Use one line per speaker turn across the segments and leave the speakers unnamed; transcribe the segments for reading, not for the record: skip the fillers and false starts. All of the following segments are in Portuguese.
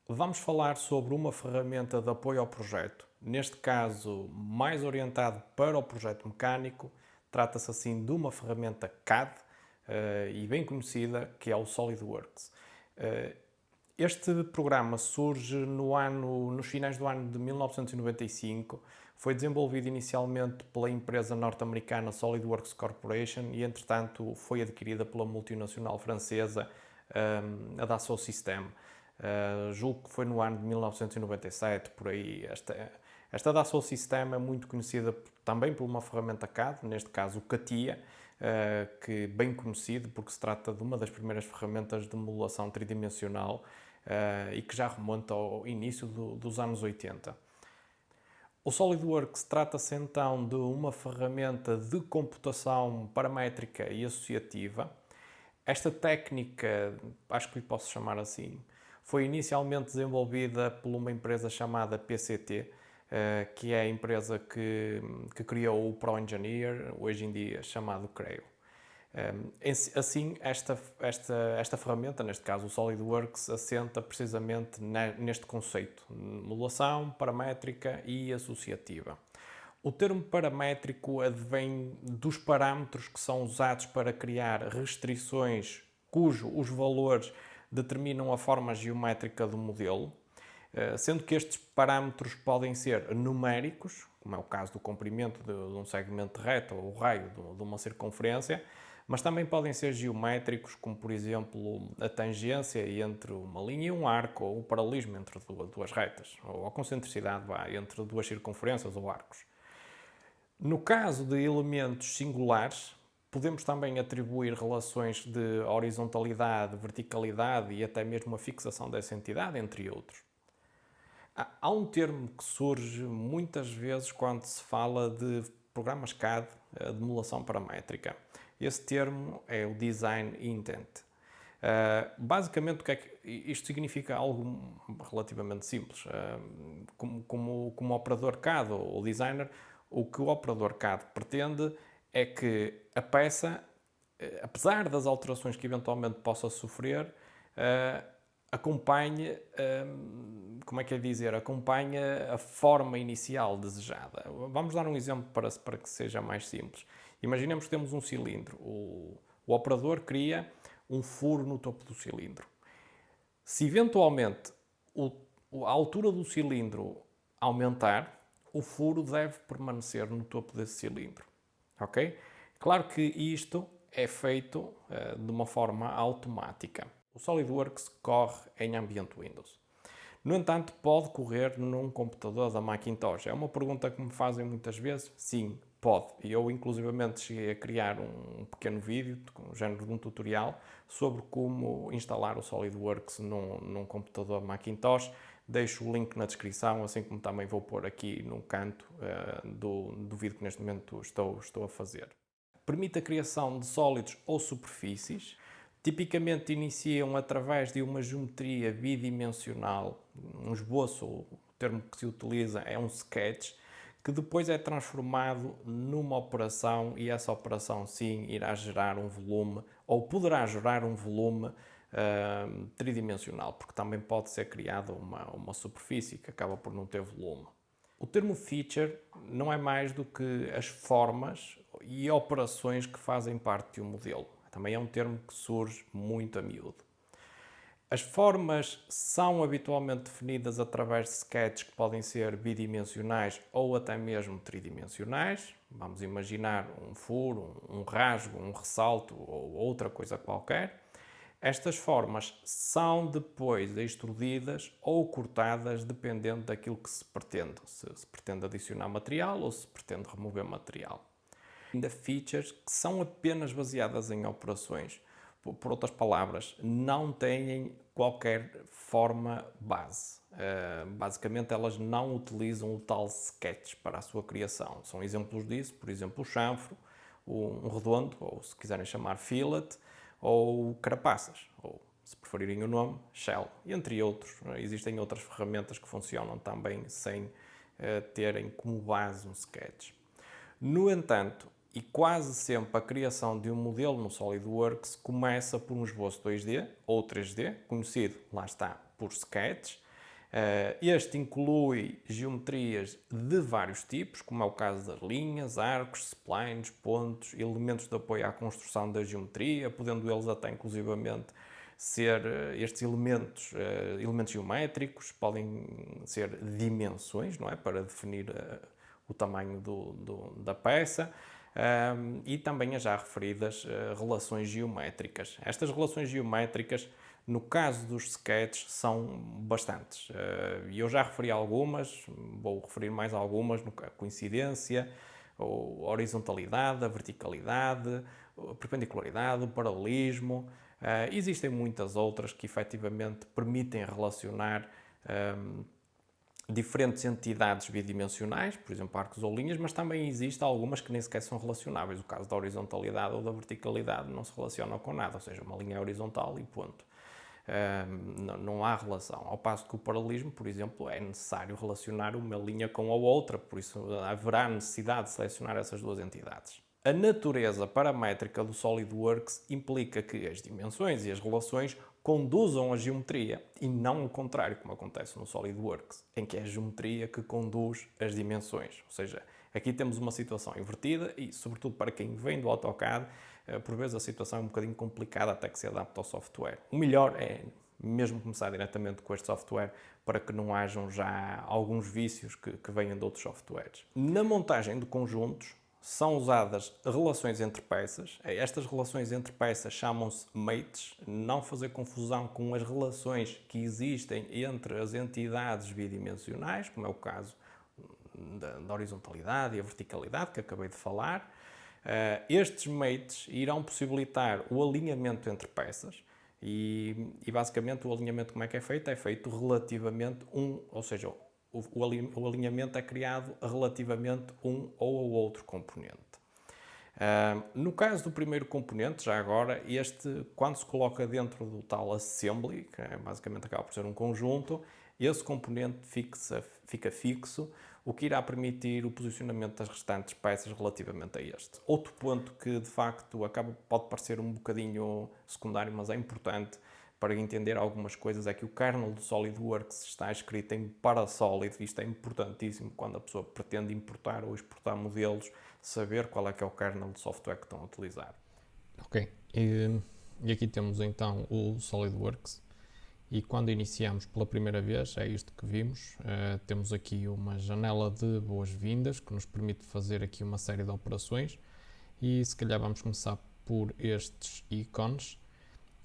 Vamos falar sobre uma ferramenta de apoio ao projeto, neste caso mais orientado para o projeto mecânico. Trata-se assim de uma ferramenta CAD e bem conhecida, que é o SolidWorks. Eh, Este programa surge nos finais do ano de 1995. Foi desenvolvido inicialmente pela empresa norte-americana SolidWorks Corporation e, entretanto, foi adquirida pela multinacional francesa a Dassault Systèmes. Julgo que foi no ano de 1997, por aí. Esta Dassault Systèmes é muito conhecida também por uma ferramenta CAD, neste caso o CATIA, que é bem conhecido porque se trata de uma das primeiras ferramentas de modelação tridimensional e que já remonta ao início dos anos 80. O SolidWorks trata-se então de uma ferramenta de computação paramétrica e associativa. Esta técnica, acho que lhe posso chamar assim, foi inicialmente desenvolvida por uma empresa chamada PCT, que é a empresa que criou o ProEngineer, hoje em dia chamado Creo. Assim, esta ferramenta, neste caso o SolidWorks, assenta precisamente neste conceito: modulação, paramétrica e associativa. O termo paramétrico advém dos parâmetros que são usados para criar restrições os valores determinam a forma geométrica do modelo, sendo que estes parâmetros podem ser numéricos, como é o caso do comprimento de um segmento reto ou o raio de uma circunferência, mas também podem ser geométricos, como por exemplo a tangência entre uma linha e um arco, ou o paralelismo entre duas retas, ou a concentricidade entre duas circunferências ou arcos. No caso de elementos singulares, podemos também atribuir relações de horizontalidade, verticalidade e até mesmo a fixação dessa entidade, entre outros. Há um termo que surge muitas vezes quando se fala de programas CAD, de modelação paramétrica. Esse termo é o Design Intent. Basicamente, o que é que isto significa? Algo relativamente simples. Como operador CAD ou designer, o que o operador CAD pretende é que a peça, apesar das alterações que eventualmente possa sofrer, acompanhe, como é que é dizer, acompanhe a forma inicial desejada. Vamos dar um exemplo para que seja mais simples. Imaginemos que temos um cilindro. O operador cria um furo no topo do cilindro. Se eventualmente a altura do cilindro aumentar, o furo deve permanecer no topo desse cilindro. Ok? Claro que isto é feito de uma forma automática. O SolidWorks corre em ambiente Windows. No entanto, pode correr num computador da Macintosh. É uma pergunta que me fazem muitas vezes. Sim, pode. E eu, inclusivamente, cheguei a criar um pequeno vídeo, com género de um tutorial, sobre como instalar o SolidWorks num computador Macintosh. Deixo o link na descrição, assim como também vou pôr aqui no canto do vídeo que neste momento estou a fazer. Permite a criação de sólidos ou superfícies. Tipicamente iniciam através de uma geometria bidimensional, um esboço, o termo que se utiliza é um sketch, que depois é transformado numa operação e essa operação sim irá gerar um volume, ou poderá gerar um volume tridimensional, porque também pode ser criada uma superfície que acaba por não ter volume. O termo feature não é mais do que as formas e operações que fazem parte de um modelo. Também é um termo que surge muito a miúdo. As formas são habitualmente definidas através de sketches que podem ser bidimensionais ou até mesmo tridimensionais. Vamos imaginar um furo, um rasgo, um ressalto ou outra coisa qualquer. Estas formas são depois extrudidas ou cortadas dependendo daquilo que se pretende. Se pretende adicionar material ou se pretende remover material. Ainda features que são apenas baseadas em operações. Por outras palavras, não têm qualquer forma base. Basicamente, elas não utilizam o tal sketch para a sua criação. São exemplos disso, por exemplo, o chanfro, um redondo, ou se quiserem chamar fillet, ou carapaças, ou se preferirem o nome, shell, e entre outros. Existem outras ferramentas que funcionam também sem terem como base um sketch. No entanto, e quase sempre a criação de um modelo no SolidWorks começa por um esboço 2D ou 3D, conhecido, lá está, por sketch, Este inclui geometrias de vários tipos, como é o caso das linhas, arcos, splines, pontos, elementos de apoio à construção da geometria, podendo eles até inclusivamente ser estes elementos, elementos geométricos, podem ser dimensões, não é? Para definir o tamanho da peça. E também as já referidas relações geométricas. Estas relações geométricas, no caso dos sketches, são bastantes. E eu já referi algumas, vou referir mais algumas, a coincidência, a horizontalidade, a verticalidade, a perpendicularidade, o paralelismo. Existem muitas outras que efetivamente permitem relacionar diferentes entidades bidimensionais, por exemplo, arcos ou linhas, mas também existem algumas que nem sequer são relacionáveis. O caso da horizontalidade ou da verticalidade não se relacionam com nada, ou seja, uma linha é horizontal e ponto. Não há relação. Ao passo que o paralelismo, por exemplo, é necessário relacionar uma linha com a outra, por isso haverá necessidade de selecionar essas duas entidades. A natureza paramétrica do SolidWorks implica que as dimensões e as relações conduzam a geometria e não o contrário, como acontece no SolidWorks, em que é a geometria que conduz as dimensões. Ou seja, aqui temos uma situação invertida e, sobretudo para quem vem do AutoCAD, por vezes a situação é um bocadinho complicada até que se adapte ao software. O melhor é mesmo começar diretamente com este software para que não hajam já alguns vícios que venham de outros softwares. Na montagem de conjuntos, são usadas relações entre peças. Estas relações entre peças chamam-se mates, não fazer confusão com as relações que existem entre as entidades bidimensionais, como é o caso da horizontalidade e a verticalidade, que acabei de falar. Estes mates irão possibilitar o alinhamento entre peças e basicamente o alinhamento como é que é feito? É feito relativamente ou seja, o alinhamento é criado relativamente um ou ao outro componente. No caso do primeiro componente, já agora, este, quando se coloca dentro do tal assembly, que basicamente acaba por ser um conjunto, esse componente fica fixo, o que irá permitir o posicionamento das restantes peças relativamente a este. Outro ponto que, de facto, pode parecer um bocadinho secundário, mas é importante para entender algumas coisas, é que o kernel do SolidWorks está escrito em Parasolid. Isto é importantíssimo quando a pessoa pretende importar ou exportar modelos, saber qual é que é o kernel de software que estão a utilizar.
Ok, e aqui temos então o SolidWorks, e quando iniciamos pela primeira vez, é isto que vimos, temos aqui uma janela de boas-vindas que nos permite fazer aqui uma série de operações, e se calhar vamos começar por estes ícones.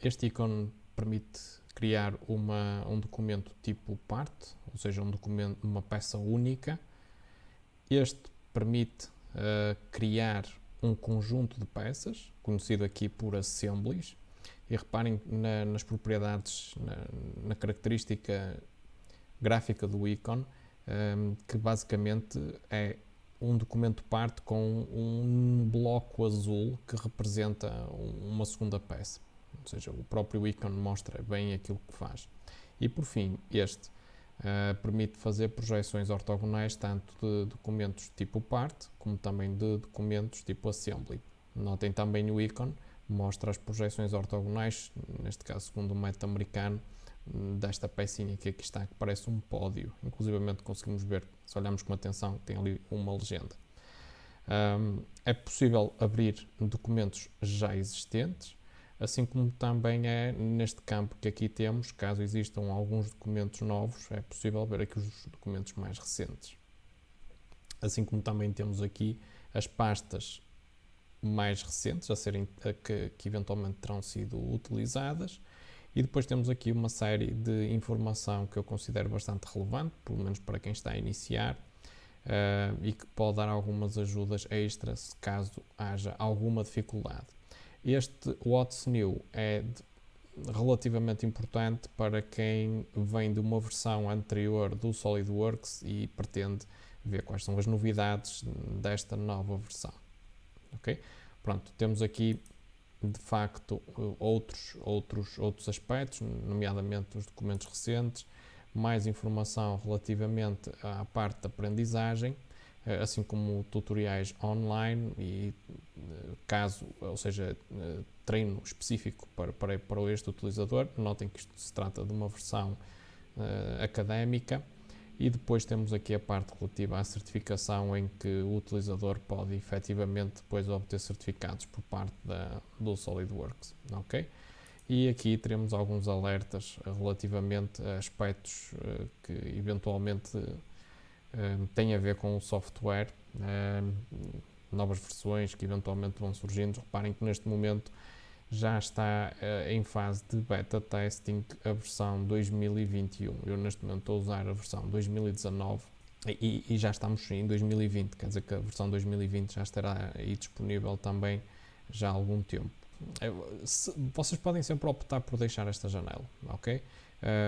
Este ícone permite criar um documento tipo part, ou seja, uma peça única. Este permite criar um conjunto de peças, conhecido aqui por assemblies, e reparem nas propriedades, na característica gráfica do ícone, que basicamente é um documento part com um bloco azul que representa uma segunda peça. Ou seja, o próprio ícone mostra bem aquilo que faz. E por fim, este permite fazer projeções ortogonais tanto de documentos tipo part, como também de documentos tipo assembly. Notem também o ícone, mostra as projeções ortogonais, neste caso segundo o método americano, desta pecinha que aqui está, que parece um pódio. Inclusivamente conseguimos ver, se olharmos com atenção, tem ali uma legenda. É possível abrir documentos já existentes, assim como também é neste campo que aqui temos, caso existam alguns documentos novos, é possível ver aqui os documentos mais recentes. Assim como também temos aqui as pastas mais recentes que eventualmente terão sido utilizadas, e depois temos aqui uma série de informação que eu considero bastante relevante, pelo menos para quem está a iniciar, e que pode dar algumas ajudas extras caso haja alguma dificuldade. Este What's New é relativamente importante para quem vem de uma versão anterior do SolidWorks e pretende ver quais são as novidades desta nova versão. Okay? Pronto, temos aqui de facto outros aspectos, nomeadamente os documentos recentes, mais informação relativamente à parte da aprendizagem, assim como tutoriais online e ou seja, treino específico para este utilizador. Notem que isto se trata de uma versão académica. E depois temos aqui a parte relativa à certificação, em que o utilizador pode efetivamente depois obter certificados por parte do SolidWorks, ok? E aqui teremos alguns alertas relativamente a aspectos que eventualmente têm a ver com o software, novas versões que eventualmente vão surgindo. Reparem que neste momento já está em fase de beta testing a versão 2021. Eu neste momento estou a usar a versão 2019 e já estamos em 2020, quer dizer que a versão 2020 já estará aí disponível também já há algum tempo. Vocês podem sempre optar por deixar esta janela, ok?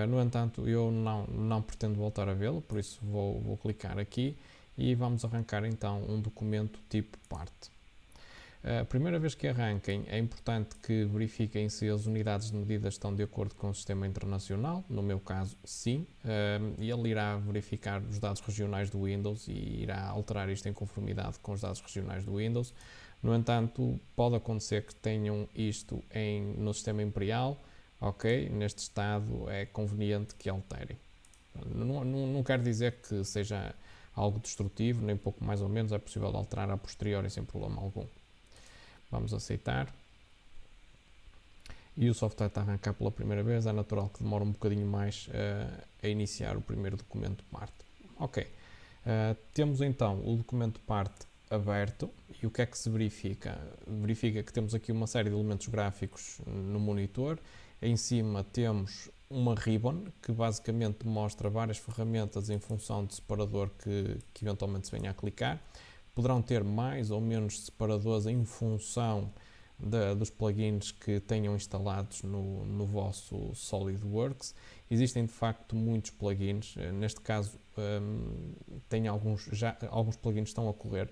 No entanto, eu não pretendo voltar a vê-lo, por isso vou clicar aqui e vamos arrancar então um documento tipo parte. A primeira vez que arranquem, é importante que verifiquem se as unidades de medida estão de acordo com o sistema internacional. No meu caso, sim. E ele irá verificar os dados regionais do Windows e irá alterar isto em conformidade com os dados regionais do Windows. No entanto, pode acontecer que tenham isto no sistema imperial. Ok, neste estado é conveniente que alterem. Não quer dizer que seja algo destrutivo, nem pouco mais ou menos, é possível alterar a posteriori sem problema algum. Vamos aceitar. E o software está a arrancar pela primeira vez, é natural que demore um bocadinho mais a iniciar o primeiro documento parte. Ok, temos então o documento parte aberto e o que é que se verifica? Verifica que temos aqui uma série de elementos gráficos no monitor. Em cima temos uma ribbon que basicamente mostra várias ferramentas em função do separador que eventualmente se venha a clicar. Poderão ter mais ou menos separadores em função dos plugins que tenham instalados no vosso SolidWorks. Existem de facto muitos plugins, neste caso alguns plugins estão a correr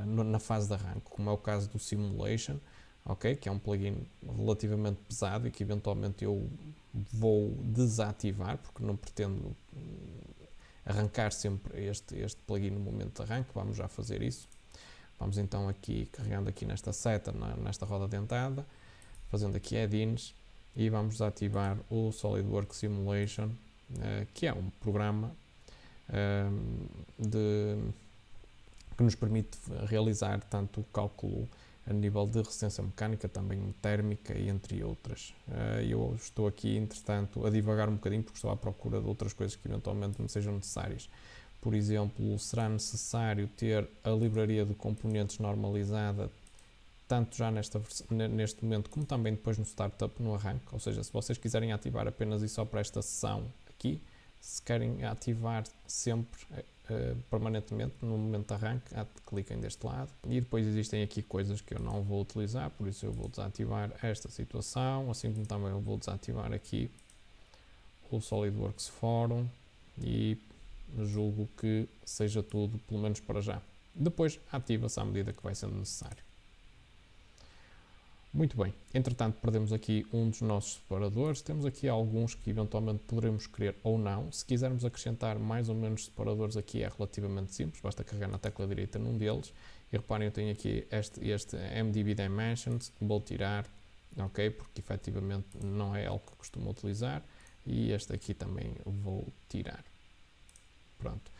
na fase de arranque, como é o caso do Simulation, okay, que é um plugin relativamente pesado e que eventualmente eu vou desativar porque não pretendo arrancar sempre este plugin no momento de arranque. Vamos já fazer isso. Vamos então aqui, carregando aqui nesta seta, nesta roda dentada, fazendo aqui add-ins e vamos desativar o SolidWorks Simulation, que é um programa que nos permite realizar tanto o cálculo a nível de resistência mecânica, também térmica e entre outras. Eu estou aqui, entretanto, a divagar um bocadinho porque estou à procura de outras coisas que eventualmente me sejam necessárias. Por exemplo, será necessário ter a livraria de componentes normalizada, tanto já neste momento como também depois no startup, no arranque. Ou seja, se vocês quiserem ativar apenas e só para esta sessão aqui, se querem ativar sempre permanentemente no momento de arranque, cliquem deste lado. E depois existem aqui coisas que eu não vou utilizar, por isso eu vou desativar esta situação, assim como também eu vou desativar aqui o SolidWorks Forum e julgo que seja tudo, pelo menos para já. Depois ativa-se à medida que vai sendo necessário. Muito bem, entretanto perdemos aqui um dos nossos separadores, temos aqui alguns que eventualmente poderemos querer ou não. Se quisermos acrescentar mais ou menos separadores aqui é relativamente simples, basta carregar na tecla direita num deles e reparem, eu tenho aqui este MDB Dimensions, vou tirar, ok, porque efetivamente não é algo que costumo utilizar, e este aqui também vou tirar. Pronto,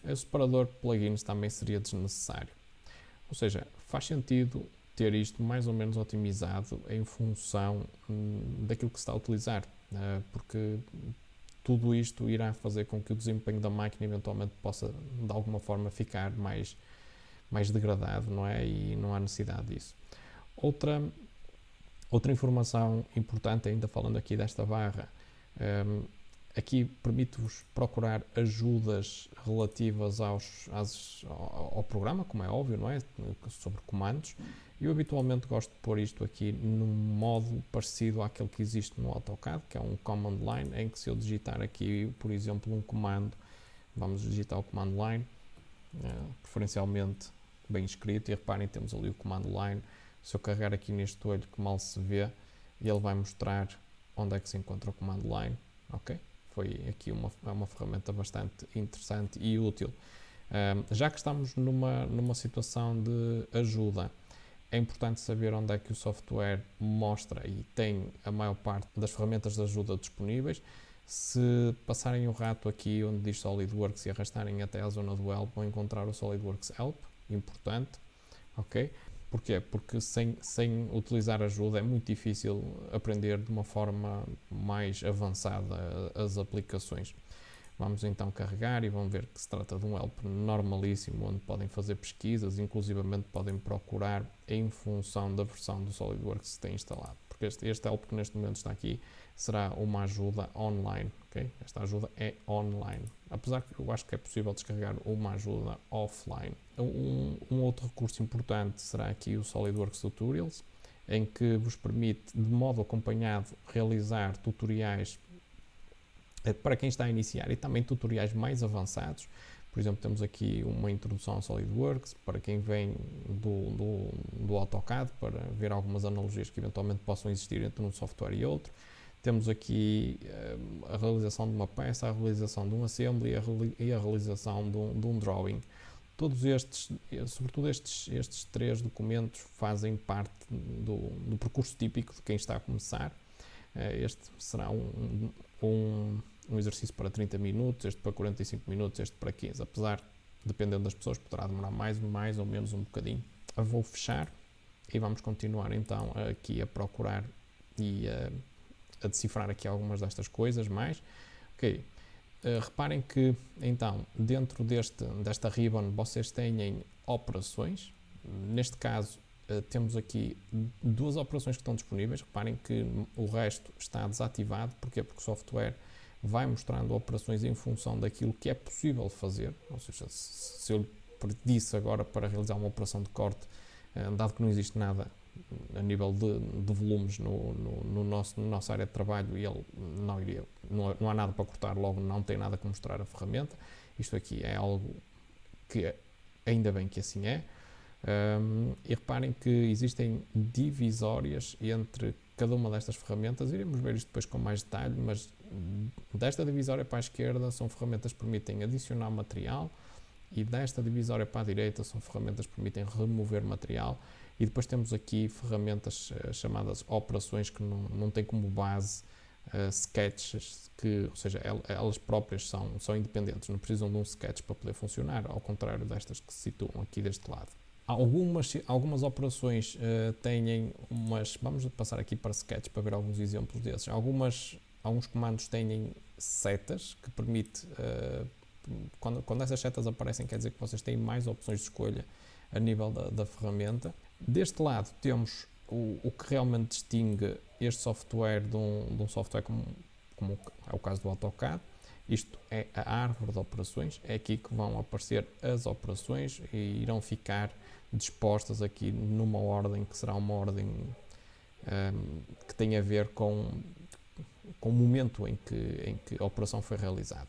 o separador de plugins também seria desnecessário, ou seja, faz sentido ter isto mais ou menos otimizado em função daquilo que se está a utilizar, porque tudo isto irá fazer com que o desempenho da máquina eventualmente possa de alguma forma ficar mais degradado, não é? E não há necessidade disso. Outra informação importante, ainda falando aqui desta barra, aqui permite-vos procurar ajudas relativas ao programa, como é óbvio, não é? Sobre comandos. Eu habitualmente gosto de pôr isto aqui num modo parecido àquele que existe no AutoCAD, que é um command line, em que se eu digitar aqui, por exemplo, um comando, vamos digitar o command line, preferencialmente bem escrito, e reparem, temos ali o command line. Se eu carregar aqui neste olho que mal se vê, ele vai mostrar onde é que se encontra o command line, ok? Foi aqui uma ferramenta bastante interessante e útil. Já que estamos numa situação de ajuda, é importante saber onde é que o software mostra e tem a maior parte das ferramentas de ajuda disponíveis. Se passarem o rato aqui onde diz SolidWorks e arrastarem até à zona do Help, vão encontrar o SolidWorks Help, importante, ok? Porquê? Porque sem utilizar ajuda é muito difícil aprender de uma forma mais avançada as aplicações. Vamos então carregar e vão ver que se trata de um help normalíssimo, onde podem fazer pesquisas, inclusivamente podem procurar em função da versão do SolidWorks que têm instalado. Porque este help que neste momento está aqui será uma ajuda online, ok? Esta ajuda é online, apesar que eu acho que é possível descarregar uma ajuda offline. Um outro recurso importante será aqui o SolidWorks Tutorials, em que vos permite, de modo acompanhado, realizar tutoriais para quem está a iniciar e também tutoriais mais avançados. Por exemplo, temos aqui uma introdução ao SolidWorks para quem vem do AutoCAD, para ver algumas analogias que eventualmente possam existir entre um software e outro. Temos aqui a realização de uma peça, a realização de um assembly e a realização de um drawing. Todos estes, sobretudo estes 3 documentos, fazem parte do percurso típico de quem está a começar. Este será um exercício para 30 minutos, este para 45 minutos, este para 15. Apesar, dependendo das pessoas, poderá demorar mais ou menos um bocadinho. Eu vou fechar e vamos continuar então aqui a procurar e a decifrar aqui algumas destas coisas mais. Ok. Reparem que então dentro desta ribbon vocês têm operações. Neste caso temos aqui 2 operações que estão disponíveis. Reparem que o resto está desativado. Porquê? Porque o software vai mostrando operações em função daquilo que é possível fazer. Ou seja, se eu pedisse agora para realizar uma operação de corte, dado que não existe nada a nível de volumes no nossa área de trabalho, e ele não há nada para cortar, logo não tem nada que mostrar a ferramenta. Isto aqui é algo que ainda bem que assim é. E reparem que existem divisórias entre cada uma destas ferramentas. Iremos ver isto depois com mais detalhe, mas desta divisória para a esquerda são ferramentas que permitem adicionar material, e desta divisória para a direita são ferramentas que permitem remover material. E depois temos aqui ferramentas chamadas operações, que não têm como base sketches, ou seja, elas próprias são independentes, não precisam de um sketch para poder funcionar, ao contrário destas que se situam aqui deste lado. Algumas operações têm vamos passar aqui para sketch para ver alguns exemplos desses. Alguns comandos têm setas que permite, quando essas setas aparecem, quer dizer que vocês têm mais opções de escolha a nível da ferramenta. Deste lado temos o que realmente distingue este software de um software como é o caso do AutoCAD. Isto é a árvore de operações. É aqui que vão aparecer as operações e irão ficar dispostas aqui numa ordem que será uma ordem que tem a ver com o momento em que a operação foi realizada.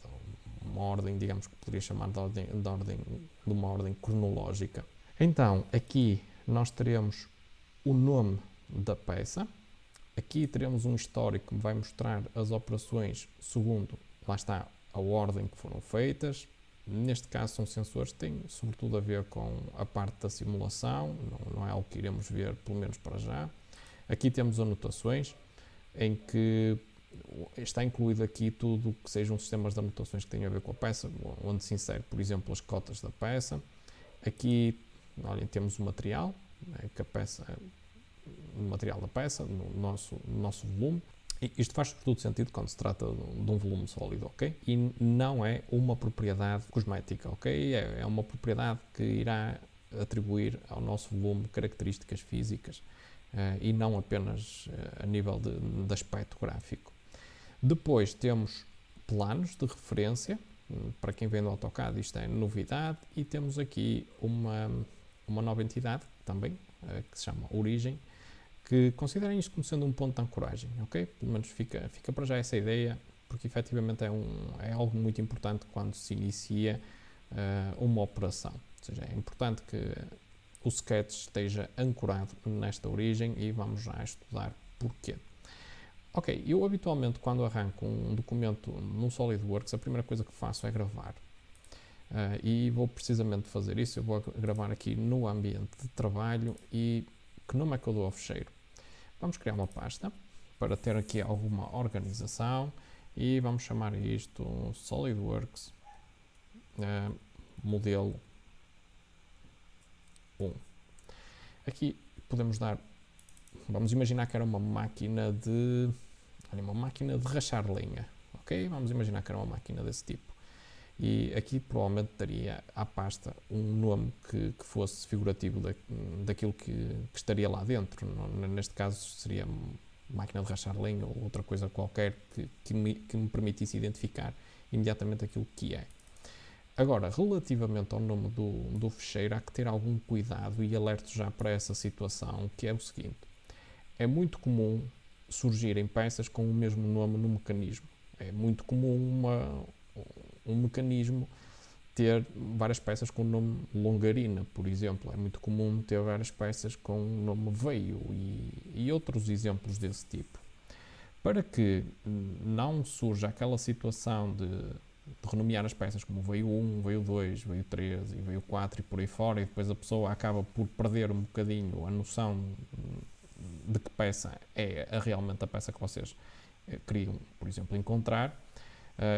Uma ordem, digamos, que poderia chamar de uma ordem cronológica. Então, aqui nós teremos o nome da peça. Aqui teremos um histórico que vai mostrar as operações segundo, lá está, a ordem que foram feitas. Neste caso são sensores que têm sobretudo a ver com a parte da simulação, não é algo que iremos ver, pelo menos para já. Aqui temos anotações, em que está incluído aqui tudo que sejam sistemas de anotações que tenham a ver com a peça, onde se insere, por exemplo, as cotas da peça. Aqui, olhem, temos o material, que a peça, o material da peça, no nosso volume. E isto faz todo sentido quando se trata de um volume sólido, ok? E não é uma propriedade cosmética, ok? É uma propriedade que irá atribuir ao nosso volume características físicas e não apenas a nível de aspecto gráfico. Depois temos planos de referência. Para quem vem do AutoCAD, isto é novidade. E temos aqui uma nova entidade também, que se chama Origem, que considerem isto como sendo um ponto de ancoragem, ok? Pelo menos fica para já essa ideia, porque efetivamente é algo muito importante quando se inicia uma operação. Ou seja, é importante que o sketch esteja ancorado nesta origem, e vamos já estudar porquê. Ok, eu habitualmente quando arranco um documento no SolidWorks, a primeira coisa que faço é gravar. E vou precisamente fazer isso. Eu vou gravar aqui no ambiente de trabalho. E que nome é que eu dou ao fecheiro? Vamos criar uma pasta para ter aqui alguma organização, e vamos chamar isto SolidWorks modelo 1. Aqui podemos dar, vamos imaginar que era uma máquina de rachar lenha, ok? Vamos imaginar que era uma máquina desse tipo. E aqui provavelmente daria à pasta um nome que fosse figurativo daquilo que estaria lá dentro. Neste caso seria máquina de rachar lenha ou outra coisa qualquer que me permitisse identificar imediatamente aquilo que é. Agora, relativamente ao nome do fecheiro, há que ter algum cuidado e alerto já para essa situação, que é o seguinte: é muito comum surgirem peças com o mesmo nome no mecanismo. É muito comum um mecanismo ter várias peças com o nome longarina, por exemplo. É muito comum ter várias peças com o nome veio e outros exemplos desse tipo. Para que não surja aquela situação de renomear as peças como veio 1, veio 2, veio 3 e veio 4 e por aí fora, e depois a pessoa acaba por perder um bocadinho a noção de que peça é realmente a peça que vocês queriam, por exemplo, encontrar.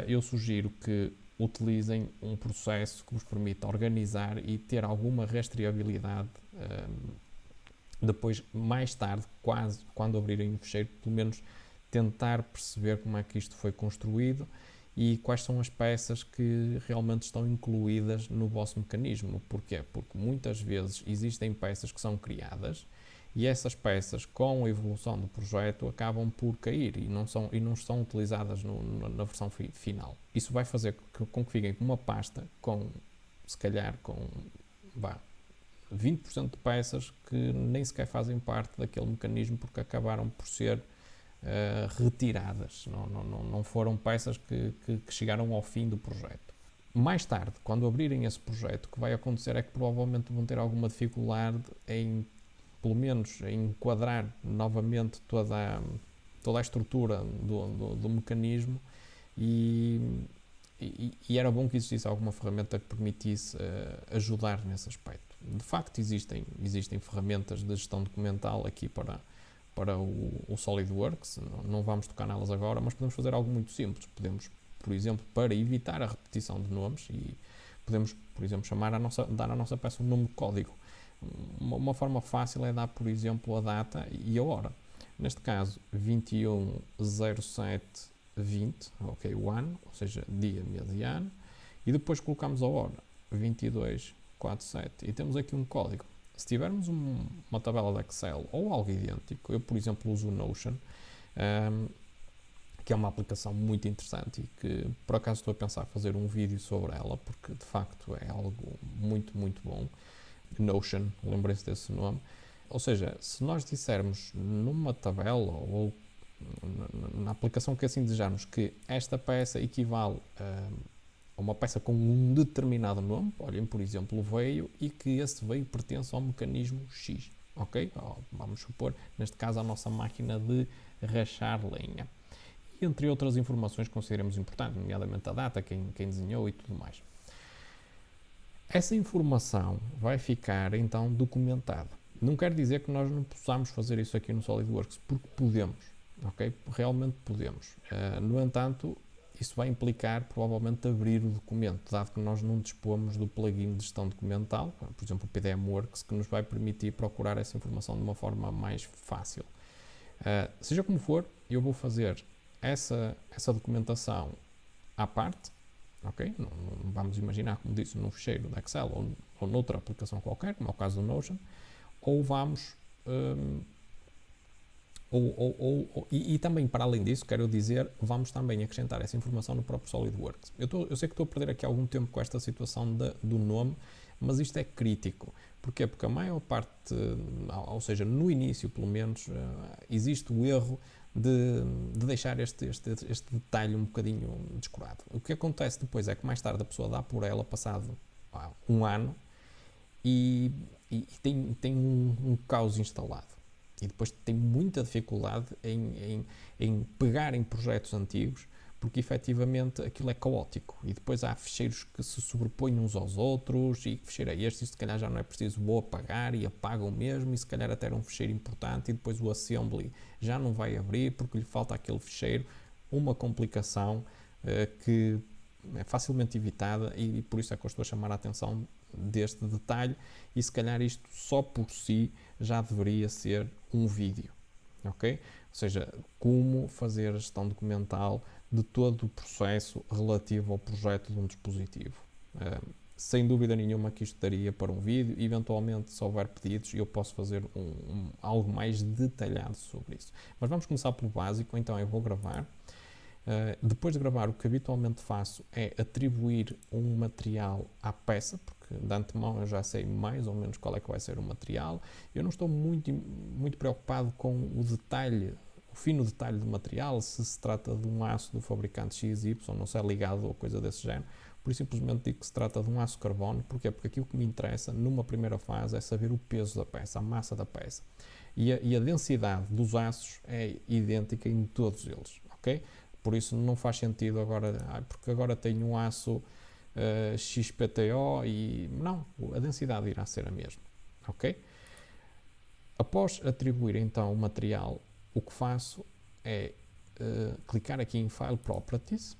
Eu sugiro que utilizem um processo que vos permita organizar e ter alguma rastreabilidade depois, mais tarde, quando abrirem o fecheiro, pelo menos tentar perceber como é que isto foi construído e quais são as peças que realmente estão incluídas no vosso mecanismo. Porquê? Porque muitas vezes existem peças que são criadas e essas peças, com a evolução do projeto, acabam por cair e não são utilizadas na versão final. Isso vai fazer com que fiquem com uma pasta se calhar com 20% de peças que nem sequer fazem parte daquele mecanismo porque acabaram por ser retiradas, não foram peças que chegaram ao fim do projeto. Mais tarde, quando abrirem esse projeto, o que vai acontecer é que provavelmente vão ter alguma dificuldade em, pelo menos, em enquadrar novamente toda a estrutura do mecanismo e era bom que existisse alguma ferramenta que permitisse ajudar nesse aspecto. De facto, existem ferramentas de gestão documental aqui para o SolidWorks, não vamos tocar nelas agora, mas podemos fazer algo muito simples. Podemos, por exemplo, para evitar a repetição de nomes, e podemos, por exemplo, dar à nossa peça um nome de código. Uma forma fácil é dar, por exemplo, a data e a hora. Neste caso, 21/07/20, ok, o ano, ou seja, dia, mês e ano, e depois colocamos a hora, 22/4/7, e temos aqui um código. Se tivermos uma tabela de Excel ou algo idêntico, eu, por exemplo, uso o Notion, que é uma aplicação muito interessante e que, por acaso, estou a pensar fazer um vídeo sobre ela, porque, de facto, é algo muito, muito bom. Notion, lembrem-se desse nome. Ou seja, se nós dissermos numa tabela ou na aplicação que assim desejarmos que esta peça equivale a uma peça com um determinado nome, olhem, por exemplo, o veio, e que esse veio pertence ao mecanismo X, ok? Vamos supor, neste caso, a nossa máquina de rachar lenha. E entre outras informações que consideramos importantes, nomeadamente a data, quem desenhou e tudo mais. Essa informação vai ficar, então, documentada. Não quer dizer que nós não possamos fazer isso aqui no SolidWorks, porque podemos, ok? Realmente podemos. No entanto, isso vai implicar, provavelmente, abrir o documento, dado que nós não dispomos do plugin de gestão documental, por exemplo, o PDMWorks, que nos vai permitir procurar essa informação de uma forma mais fácil. Seja como for, eu vou fazer essa documentação à parte, ok? Não vamos imaginar, como disse, num fecheiro de Excel ou noutra aplicação qualquer, como é o caso do Notion, ou vamos... E também, para além disso, quero dizer, vamos também acrescentar essa informação no próprio SolidWorks. Eu sei que estou a perder aqui algum tempo com esta situação do nome, mas isto é crítico. Porquê? Porque a maior parte, ou seja, no início pelo menos, existe o erro de deixar este detalhe um bocadinho descurado. O que acontece depois é que mais tarde a pessoa dá por ela, passado um ano, e tem um caos instalado. E depois tem muita dificuldade em pegar em projetos antigos, porque efetivamente aquilo é caótico. E depois há ficheiros que se sobrepõem uns aos outros, e que ficheiro é este, e se calhar já não é preciso, vou apagar, e apagam mesmo, e se calhar até era um ficheiro importante, e depois o assembly já não vai abrir porque lhe falta aquele ficheiro. uma complicação que é facilmente evitada e por isso é que eu estou a chamar a atenção deste detalhe e se calhar isto só por si já deveria ser um vídeo, ok? Ou seja, como fazer a gestão documental de todo o processo relativo ao projeto de um dispositivo. Sem dúvida nenhuma que isto daria para um vídeo, eventualmente se houver pedidos eu posso fazer algo mais detalhado sobre isso. Mas vamos começar pelo básico, então eu vou gravar. Depois de gravar, o que habitualmente faço é atribuir um material à peça, porque de antemão eu já sei mais ou menos qual é que vai ser o material. Eu não estou muito preocupado com o detalhe, o fino detalhe do material, se trata de um aço do fabricante XY, não se é ligado ou coisa desse género. Por isso simplesmente digo que se trata de um aço carbono. Porquê? Porque aquilo que me interessa numa primeira fase é saber o peso da peça, a massa da peça. E a densidade dos aços é idêntica em todos eles, ok? Por isso não faz sentido agora, porque agora tenho um aço XPTO e não, a densidade irá ser a mesma, ok? Após atribuir então o material, o que faço é clicar aqui em File Properties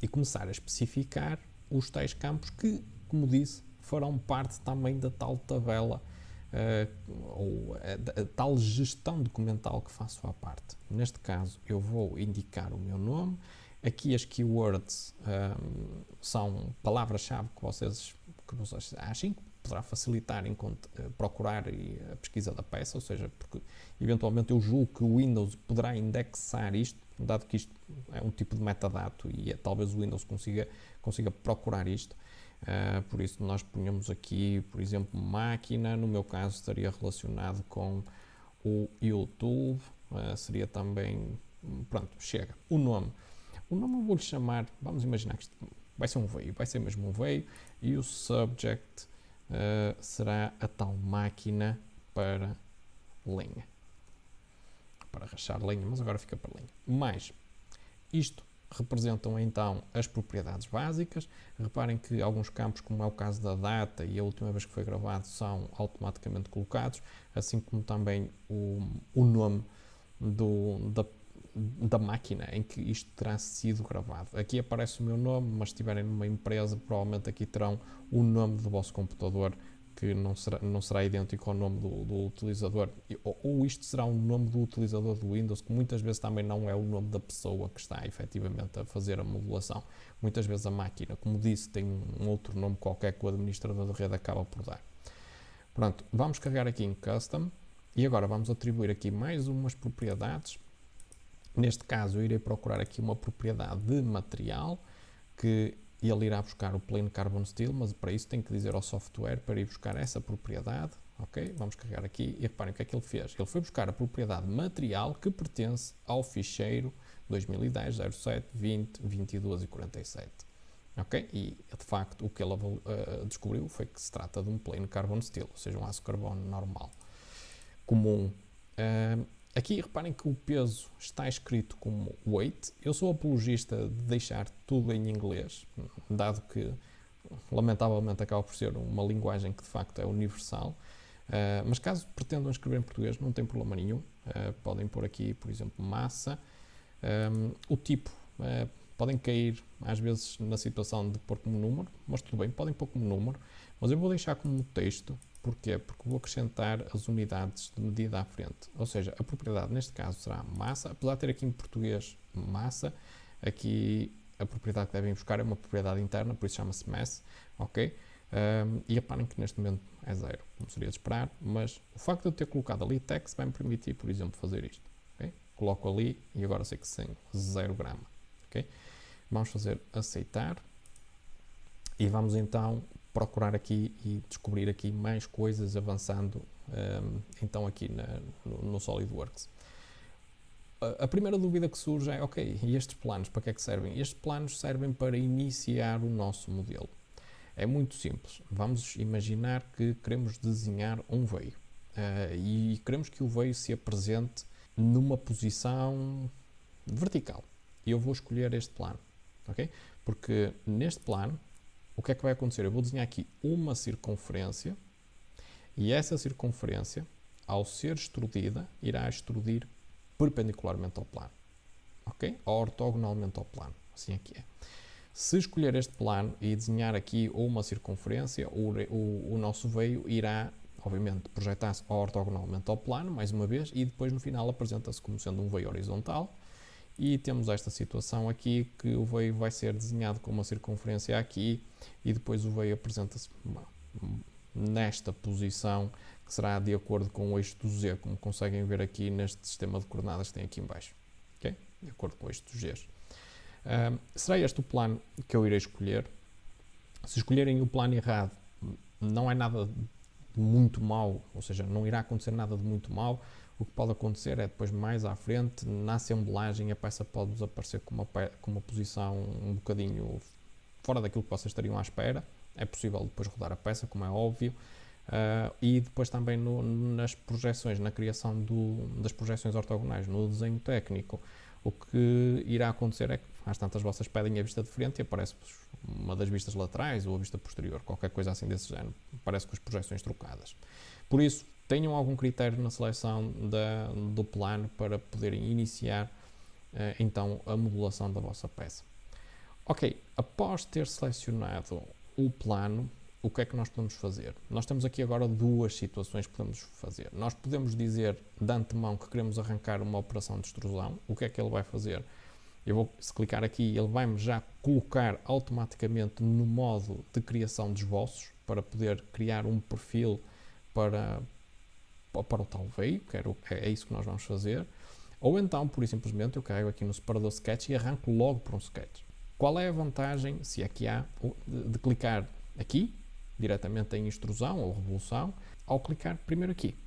e começar a especificar os tais campos que, como disse, farão parte também da tal tabela ou a tal gestão documental que faço à parte. Neste caso, eu vou indicar o meu nome. Aqui as keywords são palavras-chave que vocês achem que poderá facilitar procurar a pesquisa da peça, ou seja, porque eventualmente eu julgo que o Windows poderá indexar isto, dado que isto é um tipo de metadato e talvez o Windows consiga procurar isto. Por isso nós ponhamos aqui, por exemplo, máquina, no meu caso estaria relacionado com o YouTube, seria também, pronto, chega. O nome eu vou-lhe chamar, vamos imaginar que isto vai ser um veio, vai ser mesmo um veio, e o subject será a tal máquina para lenha, para rachar lenha, mas agora fica para lenha. Mais, isto representam então as propriedades básicas. Reparem que alguns campos, como é o caso da data e a última vez que foi gravado, são automaticamente colocados, assim como também o nome da máquina em que isto terá sido gravado. Aqui aparece o meu nome, mas se estiverem numa empresa, provavelmente aqui terão o nome do vosso computador, que não será idêntico ao nome do utilizador, ou isto será o nome do utilizador do Windows, que muitas vezes também não é o nome da pessoa que está efetivamente a fazer a modulação. Muitas vezes a máquina, como disse, tem um outro nome qualquer que o administrador da rede acaba por dar. Pronto, vamos carregar aqui em Custom, e agora vamos atribuir aqui mais umas propriedades. Neste caso eu irei procurar aqui uma propriedade de material, que ele irá buscar o Plain Carbon Steel, mas para isso tem que dizer ao software para ir buscar essa propriedade, ok? Vamos carregar aqui e reparem o que é que ele fez. Ele foi buscar a propriedade material que pertence ao ficheiro 2010 07 20 22 e 47, ok? E de facto o que ele descobriu foi que se trata de um Plain Carbon Steel, ou seja, um aço carbono normal, comum. Aqui reparem que o peso está escrito como weight. Eu sou apologista de deixar tudo em inglês, dado que lamentavelmente acaba por ser uma linguagem que de facto é universal, mas caso pretendam escrever em português não tem problema nenhum, podem pôr aqui, por exemplo, massa. O tipo, podem cair às vezes na situação de pôr como número, mas tudo bem, podem pôr como número, mas eu vou deixar como texto. Porquê? Porque vou acrescentar as unidades de medida à frente. Ou seja, a propriedade neste caso será massa, apesar de ter aqui em português massa, aqui a propriedade que devem buscar é uma propriedade interna, por isso chama-se mass, ok? E reparem que neste momento é 0, como seria de esperar, mas o facto de eu ter colocado ali text vai-me permitir, por exemplo, fazer isto. Okay? Coloco ali e agora sei que sem 0 grama. Okay? Vamos fazer aceitar e vamos então procurar aqui e descobrir aqui mais coisas avançando então aqui no SolidWorks. A primeira dúvida que surge é, ok, e estes planos para que é que servem? Estes planos servem para iniciar o nosso modelo. É muito simples. Vamos imaginar que queremos desenhar um veio e queremos que o veio se apresente numa posição vertical. E eu vou escolher este plano, ok? Porque neste plano, o que é que vai acontecer? Eu vou desenhar aqui uma circunferência e essa circunferência, ao ser extrudida, irá extrudir perpendicularmente ao plano. ok? Ortogonalmente ao plano, assim aqui é. Se escolher este plano e desenhar aqui uma circunferência, o nosso veio irá, obviamente, projetar-se ortogonalmente ao plano, mais uma vez, e depois no final apresenta-se como sendo um veio horizontal. E temos esta situação aqui, que o veio vai ser desenhado com uma circunferência aqui, e depois o veio apresenta-se nesta posição, que será de acordo com o eixo do Z, como conseguem ver aqui neste sistema de coordenadas que tem aqui em baixo, okay? De acordo com o eixo dos Zs. Será este o plano que eu irei escolher. Se escolherem o plano errado, não é nada de muito mau, ou seja, não irá acontecer nada de muito mau. O que pode acontecer é depois mais à frente, na assemblagem, a peça pode desaparecer com uma posição um bocadinho fora daquilo que vocês estariam à espera. É possível depois rodar a peça, como é óbvio. E depois também nas projeções, na criação das projeções ortogonais, no desenho técnico, o que irá acontecer é que às tantas vocês pedem a vista de frente e aparece-vos uma das vistas laterais ou a vista posterior, qualquer coisa assim desse género. Parece com as projeções trocadas. Por isso, tenham algum critério na seleção do plano para poderem iniciar então a modelação da vossa peça. Ok, após ter selecionado o plano, o que é que nós podemos fazer? Nós temos aqui agora duas situações que podemos fazer. Nós podemos dizer de antemão que queremos arrancar uma operação de extrusão. O que é que ele vai fazer? Eu vou, se clicar aqui, ele vai-me já colocar automaticamente no modo de criação de esboços para poder criar um perfil para o tal veio, é isso que nós vamos fazer. Ou então, pura e simplesmente, eu carrego aqui no separador Sketch e arranco logo para um Sketch. Qual é a vantagem, se é que há, de clicar aqui, diretamente em extrusão ou revolução, ao clicar primeiro aqui?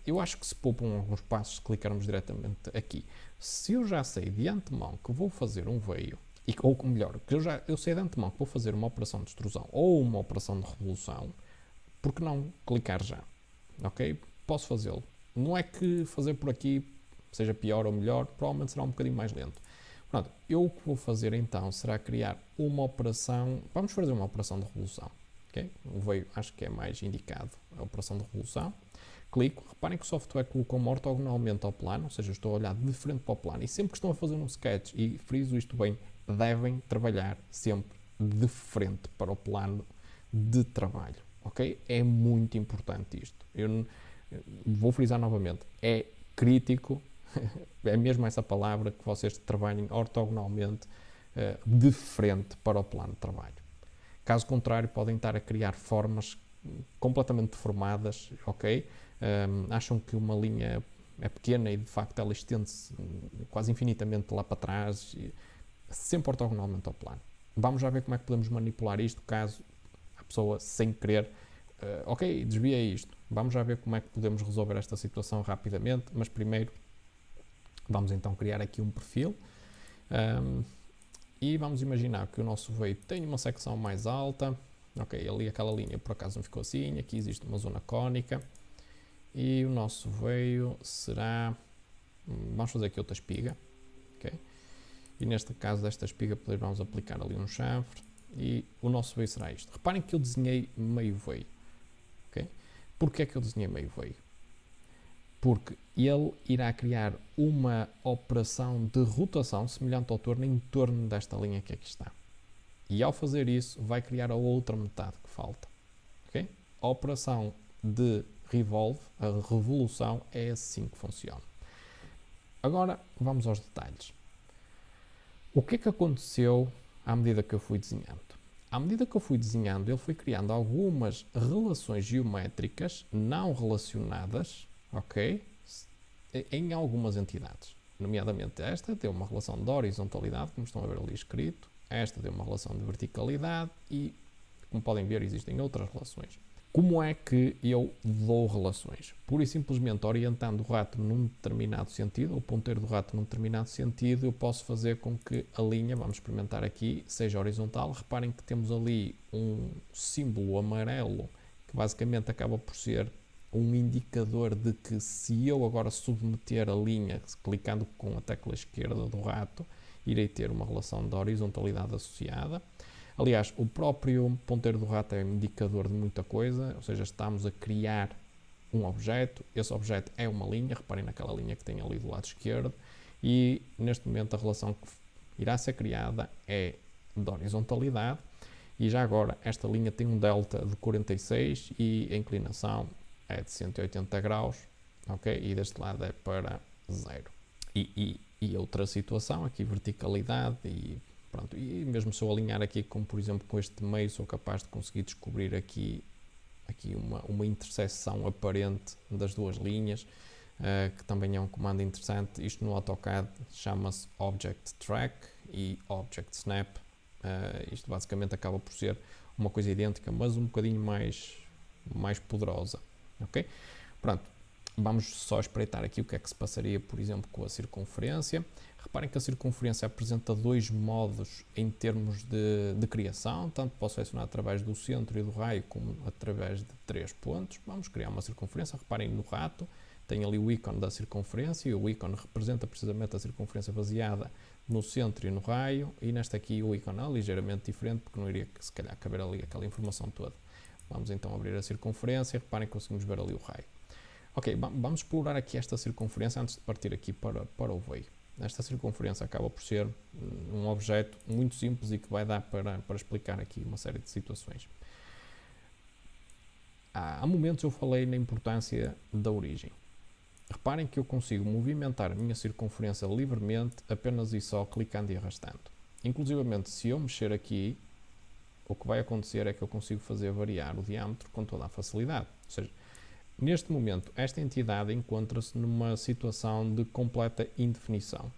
Eu acho que se poupam alguns passos se clicarmos diretamente aqui. Se eu já sei de antemão que vou fazer um veio, ou melhor, que eu sei de antemão que vou fazer uma operação de extrusão ou uma operação de revolução, por que não clicar já? Ok? Posso fazê-lo. Não é que fazer por aqui seja pior ou melhor, provavelmente será um bocadinho mais lento. Pronto, eu o que vou fazer então será criar uma operação, vamos fazer uma operação de revolução, ok? O veio acho que é mais indicado, a operação de revolução. Clico, reparem que o software colocou-me ortogonalmente ao plano, ou seja, estou a olhar de frente para o plano, e sempre que estão a fazer um sketch, e friso isto bem, devem trabalhar sempre de frente para o plano de trabalho, ok? É muito importante isto. Eu vou frisar novamente, é crítico, é mesmo essa palavra, que vocês trabalhem ortogonalmente de frente para o plano de trabalho. Caso contrário, podem estar a criar formas completamente deformadas, ok? Acham que uma linha é pequena e de facto ela estende-se quase infinitamente lá para trás, sempre ortogonalmente ao plano. Vamos já ver como é que podemos manipular isto caso a pessoa, sem querer, ok, desvia isto. Vamos já ver como é que podemos resolver esta situação rapidamente, mas primeiro vamos então criar aqui um perfil e vamos imaginar que o nosso veio tem uma secção mais alta. Ok, ali aquela linha por acaso não ficou assim, aqui existe uma zona cônica e o nosso veio será, vamos fazer aqui outra espiga, ok? E neste caso desta espiga vamos aplicar ali um chanfre e o nosso veio será isto. Reparem que eu desenhei meio veio, ok? Porquê é que eu desenhei meio veio? Porque ele irá criar uma operação de rotação semelhante ao torno em torno desta linha que aqui está. E ao fazer isso, vai criar a outra metade que falta. Okay? A operação de revolve, a revolução, é assim que funciona. Agora, vamos aos detalhes. O que é que aconteceu à medida que eu fui desenhando? À medida que eu fui desenhando, ele foi criando algumas relações geométricas não relacionadas, ok? Em algumas entidades. Nomeadamente esta deu uma relação de horizontalidade, como estão a ver ali escrito. Esta deu uma relação de verticalidade e, como podem ver, existem outras relações. Como é que eu dou relações? Pura e simplesmente orientando o rato num determinado sentido, ou o ponteiro do rato num determinado sentido, eu posso fazer com que a linha, vamos experimentar aqui, seja horizontal. Reparem que temos ali um símbolo amarelo que basicamente acaba por ser um indicador de que se eu agora submeter a linha, clicando com a tecla esquerda do rato, irei ter uma relação de horizontalidade associada. Aliás, o próprio ponteiro do rato é um indicador de muita coisa, ou seja, estamos a criar um objeto, esse objeto é uma linha, reparem naquela linha que tem ali do lado esquerdo, e neste momento a relação que irá ser criada é de horizontalidade, e já agora esta linha tem um delta de 46 e a inclinação é de 180 graus, ok? E deste lado é para 0. E outra situação, aqui verticalidade e pronto, e mesmo se eu alinhar aqui com, por exemplo, com este meio, sou capaz de conseguir descobrir aqui uma interseção aparente das duas linhas, que também é um comando interessante. Isto no AutoCAD chama-se Object Track e Object Snap. Isto basicamente acaba por ser uma coisa idêntica, mas um bocadinho mais poderosa, ok? Pronto, vamos só espreitar aqui o que é que se passaria, por exemplo, com a circunferência. Reparem que a circunferência apresenta dois modos em termos de criação, tanto posso selecionar através do centro e do raio, como através de 3 pontos. Vamos criar uma circunferência. Reparem no rato, tem ali o ícone da circunferência, e o ícone representa precisamente a circunferência baseada no centro e no raio, e neste aqui o ícone é ligeiramente diferente, porque não iria se calhar caber ali aquela informação toda. Vamos então abrir a circunferência, reparem que conseguimos ver ali o raio. Ok, vamos explorar aqui esta circunferência antes de partir aqui para o veio. Esta circunferência acaba por ser um objeto muito simples e que vai dar para explicar aqui uma série de situações. Há momentos eu falei na importância da origem. Reparem que eu consigo movimentar a minha circunferência livremente apenas e só clicando e arrastando. Inclusivamente, se eu mexer aqui, o que vai acontecer é que eu consigo fazer variar o diâmetro com toda a facilidade. Ou seja, neste momento, esta entidade encontra-se numa situação de completa indefinição.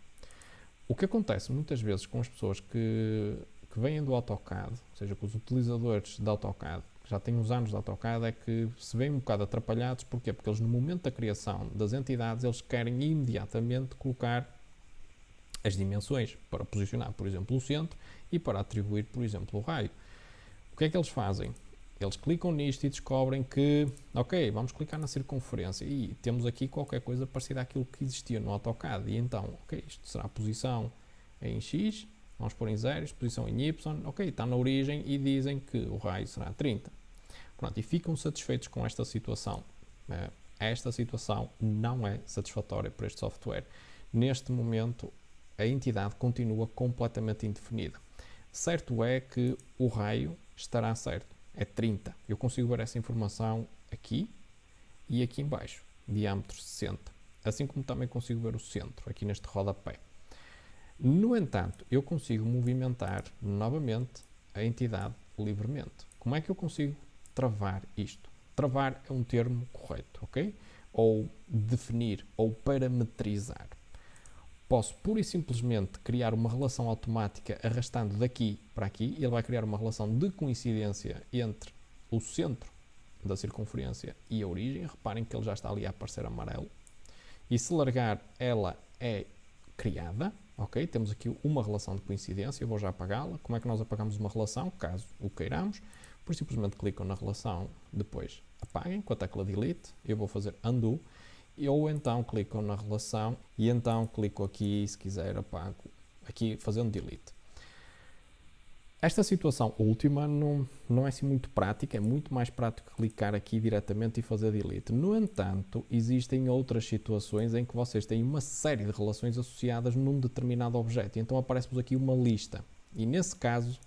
O que acontece muitas vezes com as pessoas que vêm do AutoCAD, ou seja, com os utilizadores de AutoCAD, que já têm uns anos de AutoCAD, é que se veem um bocado atrapalhados. Porquê? Porque eles, no momento da criação das entidades, eles querem imediatamente colocar as dimensões para posicionar, por exemplo, o centro e para atribuir, por exemplo, o raio. O que é que eles fazem? Eles clicam nisto e descobrem que, ok, vamos clicar na circunferência e temos aqui qualquer coisa parecida àquilo que existia no AutoCAD. E então, ok, isto será a posição em X, vamos pôr em 0, posição em Y, ok, está na origem e dizem que o raio será 30. Pronto, e ficam satisfeitos com esta situação. Esta situação não é satisfatória para este software. Neste momento, a entidade continua completamente indefinida. Certo é que o raio estará certo. É 30. Eu consigo ver essa informação aqui e aqui em baixo. Diâmetro 60. Assim como também consigo ver o centro, aqui neste rodapé. No entanto, eu consigo movimentar novamente a entidade livremente. Como é que eu consigo travar isto? Travar é um termo correto, ok? Ou definir, ou parametrizar. Posso pura e simplesmente criar uma relação automática arrastando daqui para aqui, e ele vai criar uma relação de coincidência entre o centro da circunferência e a origem. Reparem que ele já está ali a aparecer amarelo. E se largar, ela é criada, ok? Temos aqui uma relação de coincidência, eu vou já apagá-la. Como é que nós apagamos uma relação, caso o queiramos? Por simplesmente clicam na relação, depois apaguem com a tecla Delete, eu vou fazer Undo, ou então clicam na relação e então clico aqui, se quiser apago, aqui fazendo Delete. Esta situação última não é assim muito prática, é muito mais prático clicar aqui diretamente e fazer Delete. No entanto, existem outras situações em que vocês têm uma série de relações associadas num determinado objeto, e então aparece-vos aqui uma lista. E nesse caso,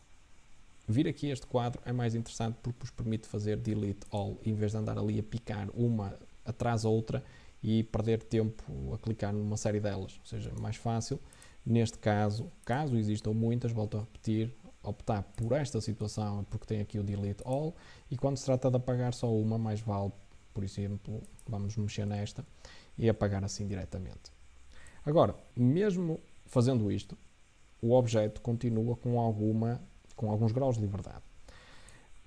vir aqui este quadro é mais interessante porque vos permite fazer Delete All, em vez de andar ali a picar uma atrás da outra e perder tempo a clicar numa série delas. Ou seja, mais fácil, neste caso, caso existam muitas, volto a repetir, optar por esta situação porque tem aqui o Delete All, e quando se trata de apagar só uma, mais vale, por exemplo, vamos mexer nesta e apagar assim diretamente. Agora, mesmo fazendo isto, o objeto continua com alguns graus de liberdade.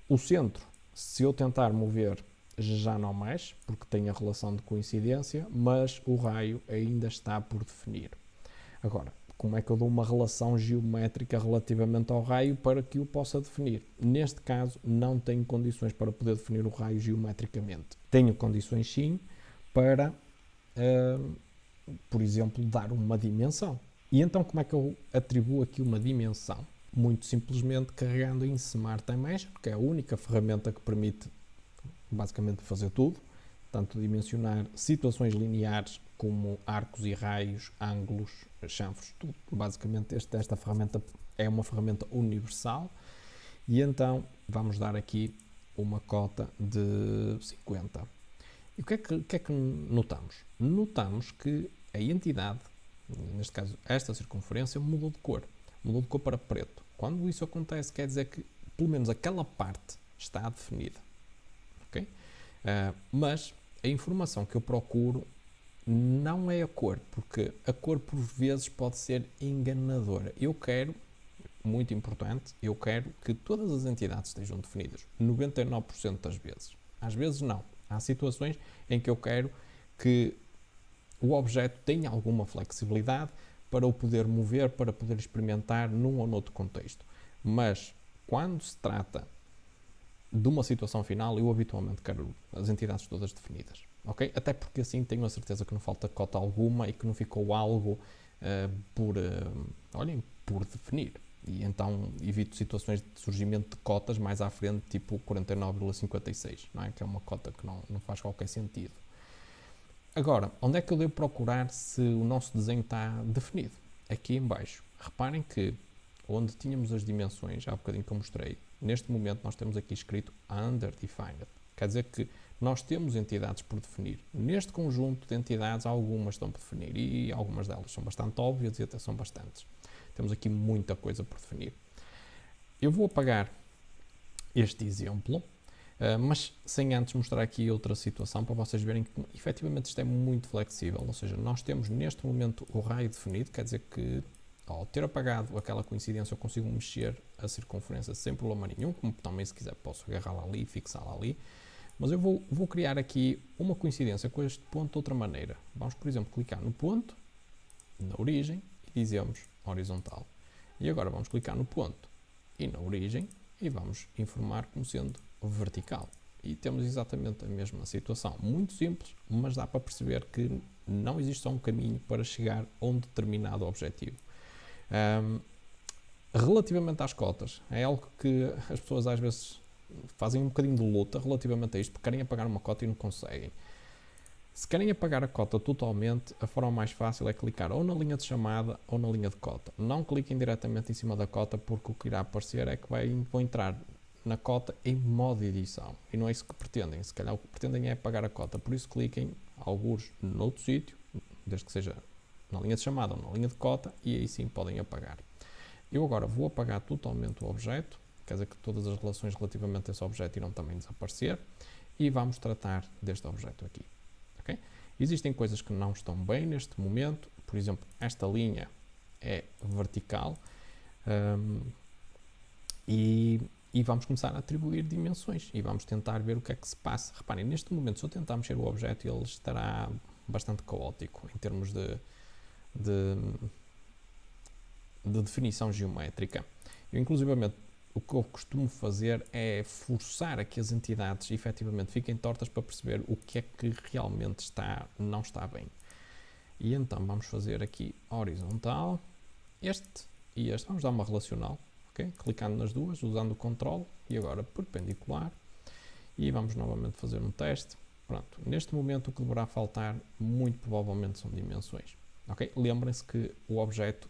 O centro, se eu tentar mover, já não mexe, porque tem a relação de coincidência, mas o raio ainda está por definir. Agora, como é que eu dou uma relação geométrica relativamente ao raio para que o possa definir? Neste caso, não tenho condições para poder definir o raio geometricamente. Tenho condições, sim, para, por exemplo, dar uma dimensão. E então, como é que eu atribuo aqui uma dimensão? Muito simplesmente carregando em Smart Dimension, que é a única ferramenta que permite basicamente fazer tudo, tanto dimensionar situações lineares como arcos e raios, ângulos, chanfros, tudo. Basicamente esta ferramenta é uma ferramenta universal e então vamos dar aqui uma cota de 50. E o que é que notamos? Notamos que a entidade, neste caso esta circunferência, mudou de cor para preto. Quando isso acontece, quer dizer que pelo menos aquela parte está definida. Okay? Mas a informação que eu procuro não é a cor, porque a cor por vezes pode ser enganadora. Eu quero, muito importante, eu quero que todas as entidades estejam definidas, 99% das vezes. Às vezes não. Há situações em que eu quero que o objeto tenha alguma flexibilidade para o poder mover, para poder experimentar num ou noutro contexto. Mas quando se trata de uma situação final, eu habitualmente quero as entidades todas definidas. Okay? Até porque assim tenho a certeza que não falta cota alguma e que não ficou algo por definir. E então evito situações de surgimento de cotas mais à frente, tipo 49,56, não é? Que é uma cota que não faz qualquer sentido. Agora, onde é que eu devo procurar se o nosso desenho está definido? Aqui em baixo. Reparem que onde tínhamos as dimensões, há bocadinho que eu mostrei, neste momento nós temos aqui escrito Underdefined. Quer dizer que nós temos entidades por definir. Neste conjunto de entidades, algumas estão por definir e algumas delas são bastante óbvias e até são bastantes. Temos aqui muita coisa por definir. Eu vou apagar este exemplo, mas sem antes mostrar aqui outra situação para vocês verem que efetivamente isto é muito flexível. Ou seja, nós temos neste momento o raio definido, quer dizer que ao ter apagado aquela coincidência eu consigo mexer a circunferência sem problema nenhum, como também se quiser posso agarrá-la ali e fixá-la ali. Mas eu vou criar aqui uma coincidência com este ponto de outra maneira. Vamos, por exemplo, clicar no ponto, na origem, e dizemos horizontal. E agora vamos clicar no ponto e na origem e vamos informar como sendo vertical. E temos exatamente a mesma situação. Muito simples, mas dá para perceber que não existe só um caminho para chegar a um determinado objetivo. Relativamente às cotas, é algo que as pessoas às vezes fazem um bocadinho de luta relativamente a isto, porque querem apagar uma cota e não conseguem. Se querem apagar a cota totalmente, a forma mais fácil é clicar ou na linha de chamada ou na linha de cota. Não cliquem diretamente em cima da cota, porque o que irá aparecer é que vão entrar na cota em modo edição. E não é isso que pretendem. Se calhar o que pretendem é apagar a cota. Por isso cliquem, alguns, noutro sítio, desde que seja na linha de chamada ou na linha de cota, e aí sim podem apagar. Eu agora vou apagar totalmente o objeto, quer dizer que todas as relações relativamente a esse objeto irão também desaparecer, e vamos tratar deste objeto aqui. Okay? Existem coisas que não estão bem neste momento, por exemplo, esta linha é vertical, e vamos começar a atribuir dimensões e vamos tentar ver o que é que se passa. Reparem, neste momento, se eu tentar mexer o objeto, ele estará bastante caótico em termos de definição geométrica. Eu, inclusivamente, o que eu costumo fazer é forçar a que as entidades efetivamente fiquem tortas para perceber o que é que realmente não está bem. E então vamos fazer aqui horizontal, este e este, vamos dar uma relacional, okay? Clicando nas duas, usando o controle, e agora perpendicular, e vamos novamente fazer um teste. Pronto, neste momento o que deverá faltar muito provavelmente são dimensões. Okay? Lembrem-se que o objeto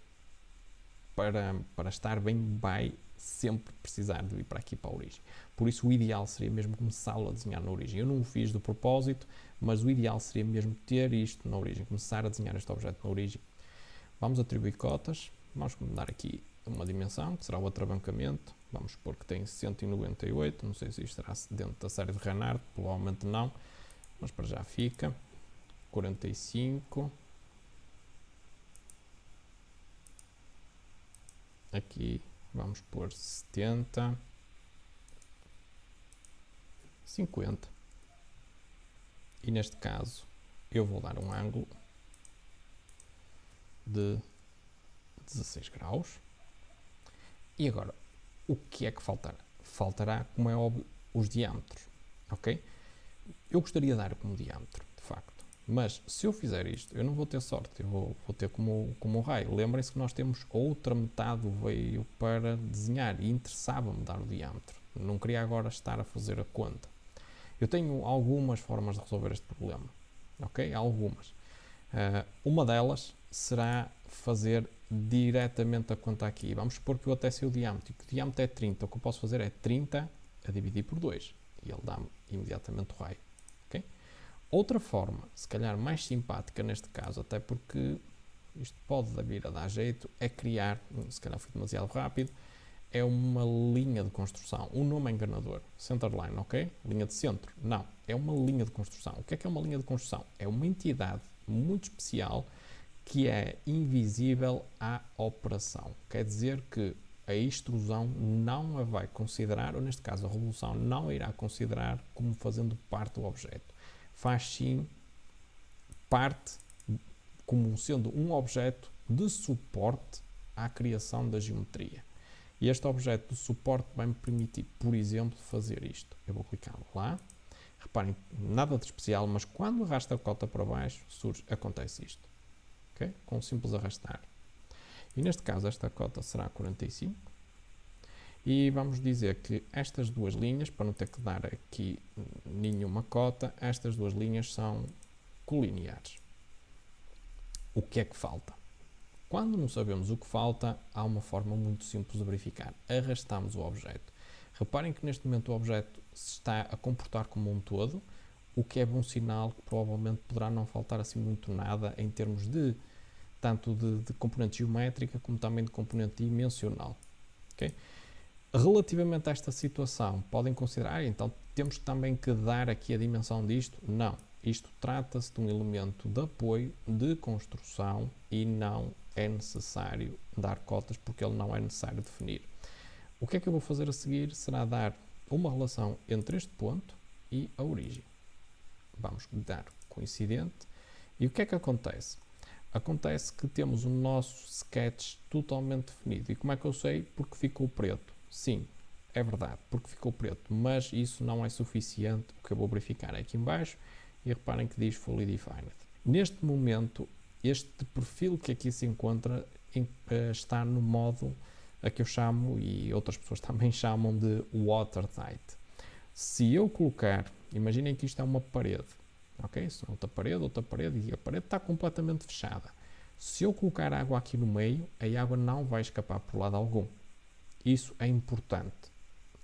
para estar bem vai sempre precisar de ir para aqui para a origem. Por isso o ideal seria mesmo começá-lo a desenhar na origem. Eu não o fiz de propósito, mas o ideal seria mesmo ter isto na origem, começar a desenhar este objeto na origem. Vamos atribuir cotas, vamos dar aqui uma dimensão, que será o atrabancamento. Vamos supor que tem 198, não sei se isto estará dentro da série de Renard, provavelmente não, mas para já fica. 45. Aqui vamos pôr 70, 50. E neste caso eu vou dar um ângulo de 16 graus. E agora, o que é que faltará? Faltará, como é óbvio, os diâmetros, ok? Eu gostaria de dar como diâmetro, de facto. Mas se eu fizer isto, eu não vou ter sorte, eu vou ter como um raio. Lembrem-se que nós temos outra metade do veio para desenhar e interessava-me dar o diâmetro. Não queria agora estar a fazer a conta. Eu tenho algumas formas de resolver este problema, ok? Algumas. Uma delas será fazer diretamente a conta aqui. Vamos supor que eu até sei o diâmetro, e que o diâmetro é 30. O que eu posso fazer é 30 a dividir por 2. E ele dá-me imediatamente o raio. Okay? Outra forma, se calhar mais simpática neste caso, até porque isto pode vir a dar jeito, é criar, se calhar fui demasiado rápido, é uma linha de construção. O nome é enganador. Centerline, ok? Linha de centro. Não, é uma linha de construção. O que é uma linha de construção? É uma entidade muito especial que é invisível à operação. Quer dizer que a extrusão não a vai considerar, ou neste caso a revolução não a irá considerar como fazendo parte do objeto. Faz sim parte como sendo um objeto de suporte à criação da geometria. E este objeto de suporte vai-me permitir, por exemplo, fazer isto. Eu vou clicar lá. Reparem, nada de especial, mas quando arrasta a cota para baixo, acontece isto. Okay? Com um simples arrastar. E neste caso, esta cota será 45. E vamos dizer que estas duas linhas, para não ter que dar aqui nenhuma cota, estas duas linhas são colineares. O que é que falta? Quando não sabemos o que falta, há uma forma muito simples de verificar. Arrastamos o objeto. Reparem que neste momento o objeto se está a comportar como um todo, o que é bom sinal que provavelmente poderá não faltar assim muito nada em termos de tanto de componente geométrica como também de componente dimensional. Okay? Relativamente a esta situação, podem considerar, então temos também que dar aqui a dimensão disto? Não. Isto trata-se de um elemento de apoio, de construção e não é necessário dar cotas porque ele não é necessário definir. O que é que eu vou fazer a seguir será dar uma relação entre este ponto e a origem. Vamos dar coincidente. E o que é que acontece? Acontece que temos o nosso sketch totalmente definido. E como é que eu sei? Porque ficou preto. Sim, é verdade, porque ficou preto, mas isso não é suficiente. O que eu vou verificar é aqui em baixo e reparem que diz Fully Defined. Neste momento, este perfil que aqui se encontra está no modo a que eu chamo, e outras pessoas também chamam de Watertight. Se eu colocar, imaginem que isto é uma parede, ok? Se outra parede e a parede está completamente fechada. Se eu colocar água aqui no meio, a água não vai escapar por lado algum. Isso é importante.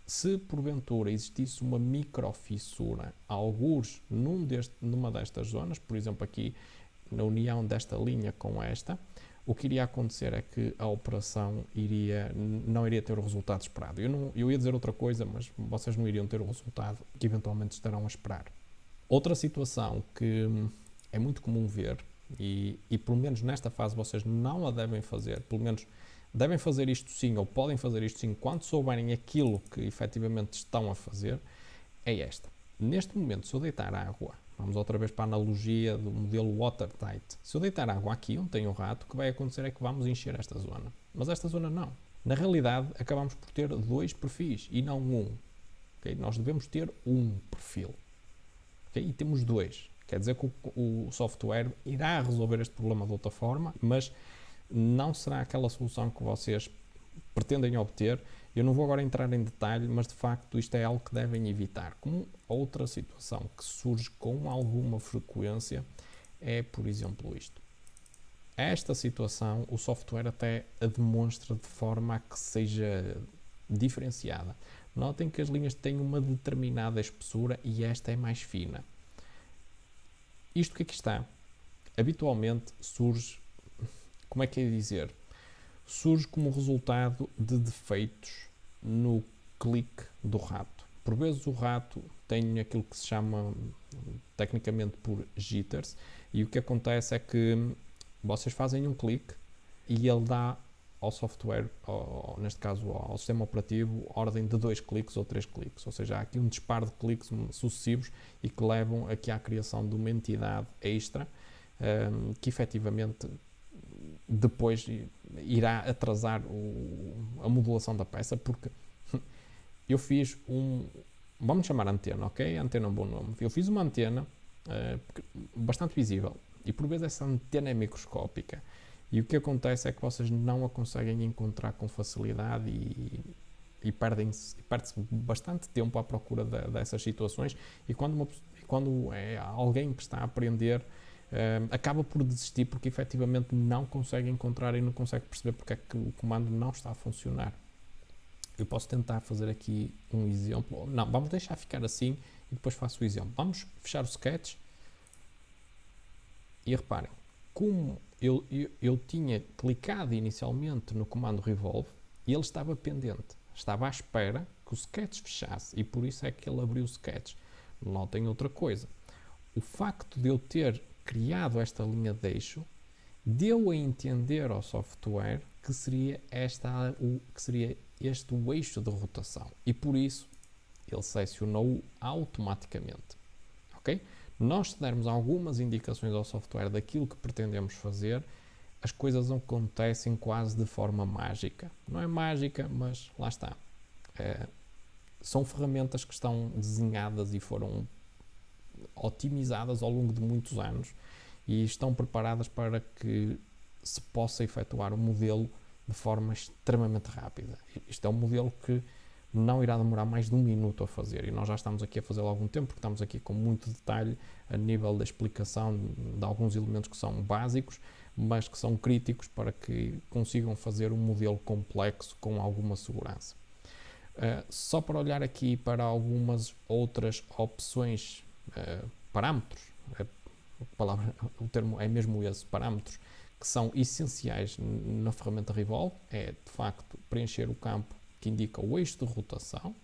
Se porventura existisse uma microfissura, algures numa destas zonas, por exemplo aqui na união desta linha com esta, o que iria acontecer é que a operação não iria ter o resultado esperado. Eu ia dizer outra coisa, mas vocês não iriam ter o resultado que eventualmente estarão a esperar. Outra situação que é muito comum ver, e pelo menos nesta fase vocês não a devem fazer, pelo menos devem fazer isto sim, ou podem fazer isto sim, quando souberem aquilo que efetivamente estão a fazer, é esta. Neste momento, se eu deitar água, vamos outra vez para a analogia do modelo watertight, se eu deitar água aqui onde tem o rato, o que vai acontecer é que vamos encher esta zona. Mas esta zona não. Na realidade, acabamos por ter dois perfis e não um. Okay? Nós devemos ter um perfil. Okay? E temos dois. Quer dizer que o software irá resolver este problema de outra forma, mas não será aquela solução que vocês pretendem obter. Eu não vou agora entrar em detalhe, mas de facto isto é algo que devem evitar. Como outra situação que surge com alguma frequência é, por exemplo, isto. Esta situação o software até a demonstra de forma a que seja diferenciada. Notem que as linhas têm uma determinada espessura e esta é mais fina. Isto que aqui está, habitualmente surge, como é que é dizer? Surge como resultado de defeitos no clique do rato. Por vezes o rato tem aquilo que se chama tecnicamente por jitters e o que acontece é que vocês fazem um clique e ele dá ao software, neste caso ao sistema operativo, ordem de 2 cliques ou 3 cliques. Ou seja, há aqui um disparo de cliques sucessivos e que levam aqui à criação de uma entidade extra que efetivamente depois irá atrasar a modulação da peça, porque eu fiz vamos chamar antena, ok? Antena é um bom nome. Eu fiz uma antena bastante visível e por vezes essa antena é microscópica e o que acontece é que vocês não a conseguem encontrar com facilidade e perde-se bastante tempo à procura dessas situações e quando é alguém que está a aprender acaba por desistir porque efetivamente não consegue encontrar e não consegue perceber porque é que o comando não está a funcionar. Eu posso tentar fazer aqui um exemplo. Não, vamos deixar ficar assim e depois faço o exemplo. Vamos fechar o sketch e reparem, como eu tinha clicado inicialmente no comando revolve e ele estava pendente, estava à espera que o sketch fechasse e por isso é que ele abriu o sketch. Notem outra coisa, o facto de eu ter criado esta linha de eixo deu a entender ao software que seria este o eixo de rotação e por isso ele selecionou-o automaticamente. Ok? Nós, se dermos algumas indicações ao software daquilo que pretendemos fazer, as coisas acontecem quase de forma mágica. Não é mágica, mas lá está. São ferramentas que estão desenhadas e foram otimizadas ao longo de muitos anos e estão preparadas para que se possa efetuar o modelo de forma extremamente rápida. Isto é um modelo que não irá demorar mais de 1 minuto a fazer e nós já estamos aqui a fazê-lo há algum tempo porque estamos aqui com muito detalhe a nível da explicação de alguns elementos que são básicos, mas que são críticos para que consigam fazer um modelo complexo com alguma segurança. Só para olhar aqui para algumas outras opções, parâmetros, o termo é mesmo esse, parâmetros, que são essenciais na ferramenta Revolve, é de facto preencher o campo que indica o eixo de rotação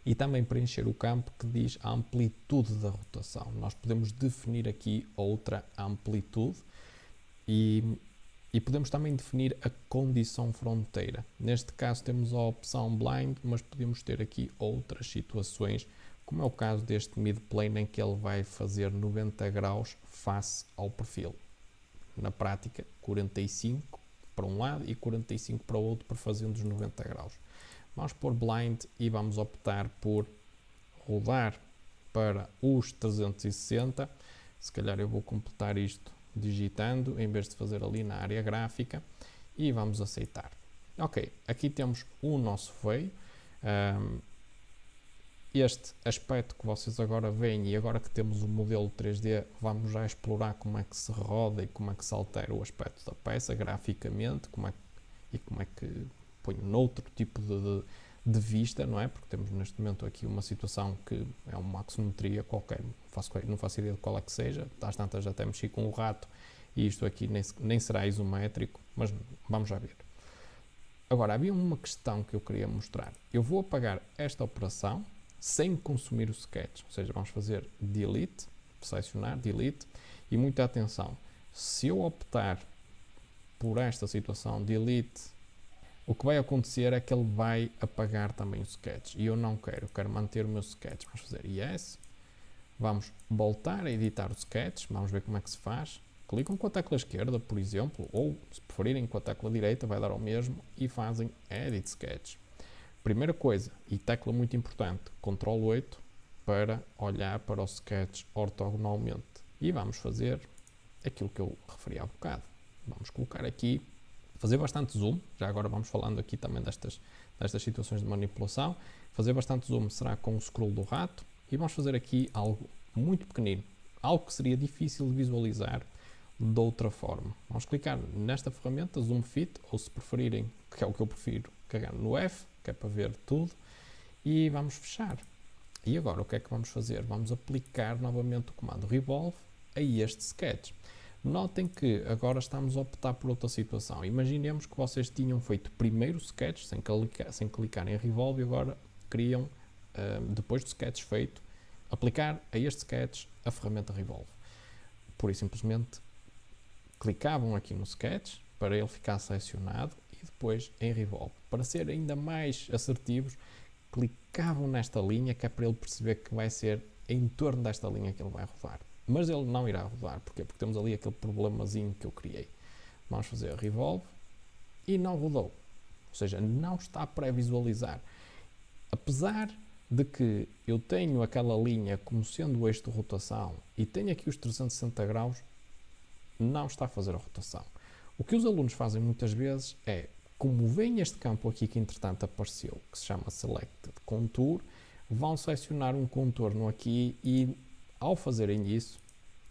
e também preencher o campo que diz a amplitude da rotação. Nós podemos definir aqui outra amplitude e podemos também definir a condição fronteira. Neste caso temos a opção blind, mas podemos ter aqui outras situações, como é o caso deste mid-plane em que ele vai fazer 90 graus face ao perfil. Na prática, 45 para um lado e 45 para o outro, para fazendo os 90 graus. Vamos pôr blind e vamos optar por rodar para os 360. Se calhar eu vou completar isto digitando, em vez de fazer ali na área gráfica, e vamos aceitar. Ok, aqui temos o nosso veio. Este aspecto que vocês agora veem, e agora que temos o modelo 3D, vamos já explorar como é que se roda e como é que se altera o aspecto da peça graficamente, como é que ponho noutro tipo de vista, não é? Porque temos neste momento aqui uma situação que é uma axometria qualquer, não faço ideia de qual é que seja, às tantas até mexi com o rato e isto aqui nem será isométrico, mas vamos já ver. Agora, havia uma questão que eu queria mostrar. Eu vou apagar esta operação sem consumir o sketch, ou seja, vamos fazer delete, selecionar, delete, e muita atenção, se eu optar por esta situação, delete, o que vai acontecer é que ele vai apagar também o sketch, e eu não quero, quero manter o meu sketch. Vamos fazer yes, vamos voltar a editar o sketch, vamos ver como é que se faz, clicam com a tecla esquerda, por exemplo, ou se preferirem com a tecla direita, vai dar ao mesmo, e fazem edit sketch. Primeira coisa, e tecla muito importante, Ctrl 8 para olhar para o sketch ortogonalmente. E vamos fazer aquilo que eu referi há bocado. Vamos colocar aqui, fazer bastante zoom, já agora vamos falando aqui também destas situações de manipulação. Fazer bastante zoom será com o scroll do rato e vamos fazer aqui algo muito pequenino, algo que seria difícil de visualizar de outra forma. Vamos clicar nesta ferramenta, Zoom Fit, ou se preferirem, que é o que eu prefiro, carregar no F, que é para ver tudo, e vamos fechar. E agora o que é que vamos fazer? Vamos aplicar novamente o comando Revolve a este sketch. Notem que agora estamos a optar por outra situação. Imaginemos que vocês tinham feito primeiro o sketch sem clicar em Revolve e agora queriam, depois do sketch feito, aplicar a este sketch a ferramenta Revolve. Pura e simplesmente clicavam aqui no sketch para ele ficar selecionado e depois em Revolve. Para ser ainda mais assertivos, clicavam nesta linha que é para ele perceber que vai ser em torno desta linha que ele vai rodar. Mas ele não irá rodar. Porquê? Porque temos ali aquele problemazinho que eu criei. Vamos fazer Revolve e não rodou. Ou seja, não está a pré-visualizar. Apesar de que eu tenho aquela linha como sendo o eixo de rotação e tenho aqui os 360 graus, não está a fazer a rotação. O que os alunos fazem muitas vezes é, como vem este campo aqui que entretanto apareceu, que se chama Selected Contour, vão selecionar um contorno aqui e ao fazerem isso,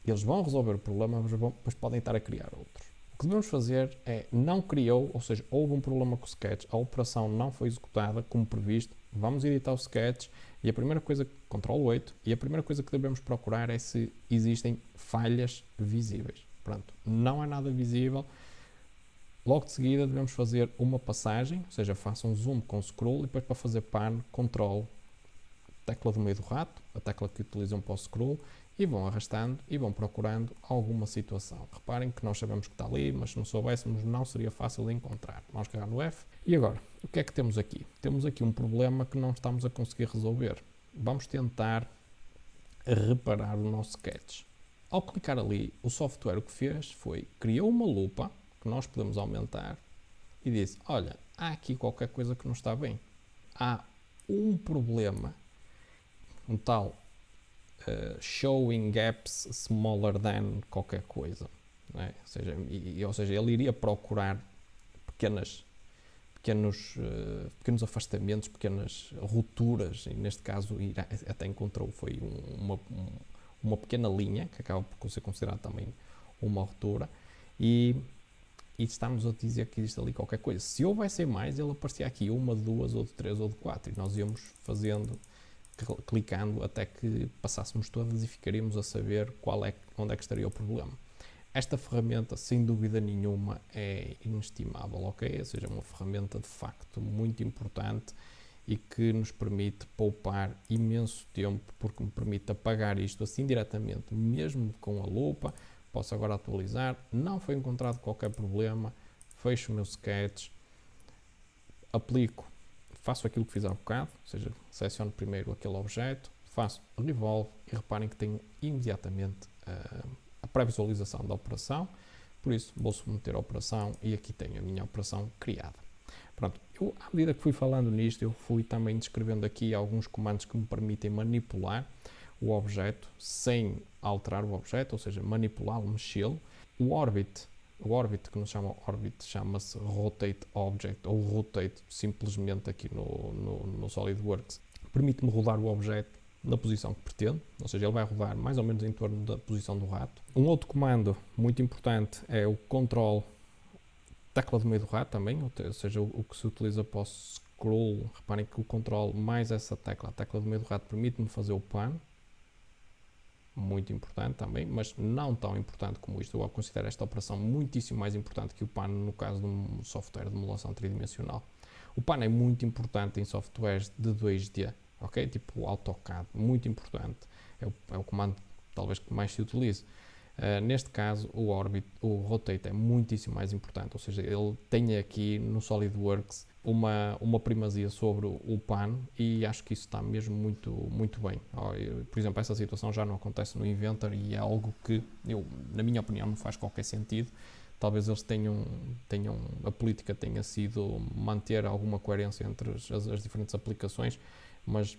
Eles vão resolver o problema, mas podem estar a criar outros. O que devemos fazer é, não criou, ou seja, houve um problema com o sketch, a operação não foi executada como previsto, vamos editar o sketch e a primeira coisa, Ctrl 8, e a primeira coisa que devemos procurar é se existem falhas visíveis. Pronto, não há nada visível. Logo de seguida devemos fazer uma passagem, ou seja, faça um zoom com o scroll e depois para fazer pan, Ctrl, tecla do meio do rato, a tecla que utilizam para o scroll, e vão arrastando e vão procurando alguma situação. Reparem que nós sabemos que está ali, mas se não soubéssemos não seria fácil de encontrar. Vamos carregar no F. E agora, o que é que temos aqui? Temos aqui um problema que não estamos a conseguir resolver. Vamos tentar reparar o nosso sketch. Ao clicar ali, o software o que fez foi, criou uma lupa que nós podemos aumentar e disse, olha, há aqui qualquer coisa que não está bem. Há um problema, um tal showing gaps smaller than qualquer coisa. Não é? Ou seja, ele iria procurar pequenos afastamentos, pequenas rupturas, e neste caso até encontrou foi uma pequena linha, que acaba por ser considerada também uma ruptura, e está-nos a dizer que existe ali qualquer coisa. Se houvesse mais, ele aparecia aqui uma, de duas, ou de três, ou de quatro, e nós íamos fazendo, clicando até que passássemos todas e ficaríamos a saber onde é que estaria o problema. Esta ferramenta, sem dúvida nenhuma, é inestimável, ok? Ou seja, é uma ferramenta de facto muito importante e que nos permite poupar imenso tempo, porque me permite apagar isto assim diretamente, mesmo com a lupa. Posso agora atualizar, não foi encontrado qualquer problema, fecho o meu sketch, aplico, faço aquilo que fiz há bocado, ou seja, seleciono primeiro aquele objeto, faço revolve e reparem que tenho imediatamente a pré-visualização da operação, por isso vou submeter a operação e aqui tenho a minha operação criada. Pronto, à medida que fui falando nisto, eu fui também descrevendo aqui alguns comandos que me permitem manipular o objeto sem alterar o objeto, ou seja, manipulá-lo, mexê-lo. O orbit que nos chama orbit, chama-se rotate object ou rotate simplesmente aqui no SolidWorks. Permite-me rodar o objeto na posição que pretendo, ou seja, ele vai rodar mais ou menos em torno da posição do rato. Um outro comando muito importante é o control, tecla do meio do rato também, ou seja, o que se utiliza para o scroll. Reparem que o control mais essa tecla, a tecla do meio do rato, permite-me fazer o pan, muito importante também, mas não tão importante como isto. Eu considero esta operação muitíssimo mais importante que o pan no caso de um software de emulação tridimensional. O pan é muito importante em softwares de 2D, ok? Tipo o AutoCAD, muito importante. É o comando talvez que mais se utilize. Neste caso, o rotate é muitíssimo mais importante, ou seja, ele tem aqui no SolidWorks uma primazia sobre o pan e acho que isso está mesmo muito bem. Por exemplo, essa situação já não acontece no Inventor e é algo que, na minha opinião, não faz qualquer sentido. Talvez eles a política tenha sido manter alguma coerência entre as diferentes aplicações, mas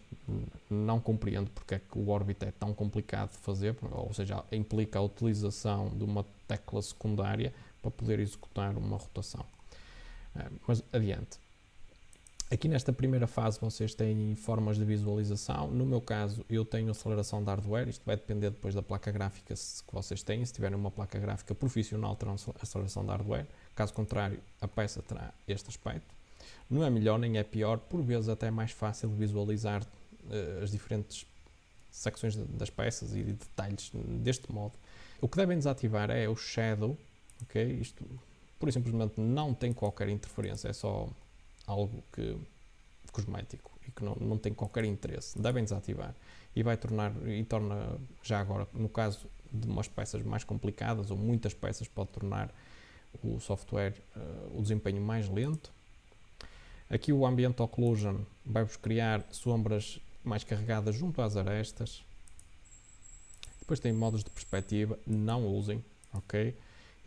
não compreendo porque é que o Orbit é tão complicado de fazer, ou seja, implica a utilização de uma tecla secundária para poder executar uma rotação. Mas adiante. Aqui nesta primeira fase vocês têm formas de visualização. No meu caso eu tenho aceleração de hardware, isto vai depender depois da placa gráfica que vocês têm. Se tiverem uma placa gráfica profissional terão aceleração de hardware, caso contrário a peça terá este aspecto. Não é melhor nem é pior, por vezes até é mais fácil visualizar as diferentes secções das peças e detalhes deste modo. O que devem desativar é o shadow, ok? Isto pura e simplesmente não tem qualquer interferência, é só algo cosmético e que não tem qualquer interesse. Devem desativar e torna já agora, no caso de umas peças mais complicadas ou muitas peças, pode tornar o software o desempenho mais lento. Aqui o Ambient Occlusion vai-vos criar sombras mais carregadas junto às arestas. Depois tem modos de perspectiva, não usem, ok?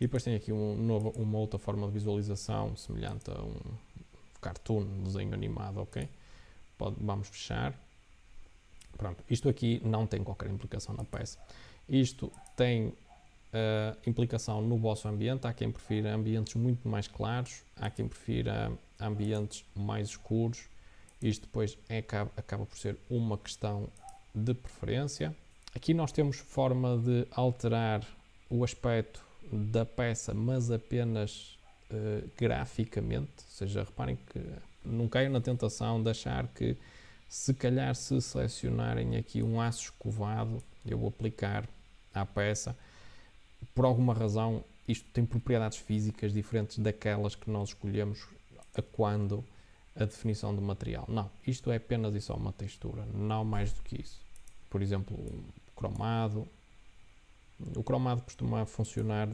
E depois tem aqui uma outra forma de visualização semelhante a um cartoon, um desenho animado, ok? Vamos fechar. Pronto, isto aqui não tem qualquer implicação na peça. Isto tem implicação no vosso ambiente. Há quem prefira ambientes muito mais claros, há quem prefira ambientes mais escuros. Isto depois acaba por ser uma questão de preferência. Aqui nós temos forma de alterar o aspecto da peça, mas apenas graficamente, ou seja, reparem que não caiam na tentação de achar que se calhar se selecionarem aqui um aço escovado, eu vou aplicar à peça, por alguma razão isto tem propriedades físicas diferentes daquelas que nós escolhemos a quando a definição do material. Não, isto é apenas e só uma textura, não mais do que isso. Por exemplo, cromado. O cromado costuma funcionar,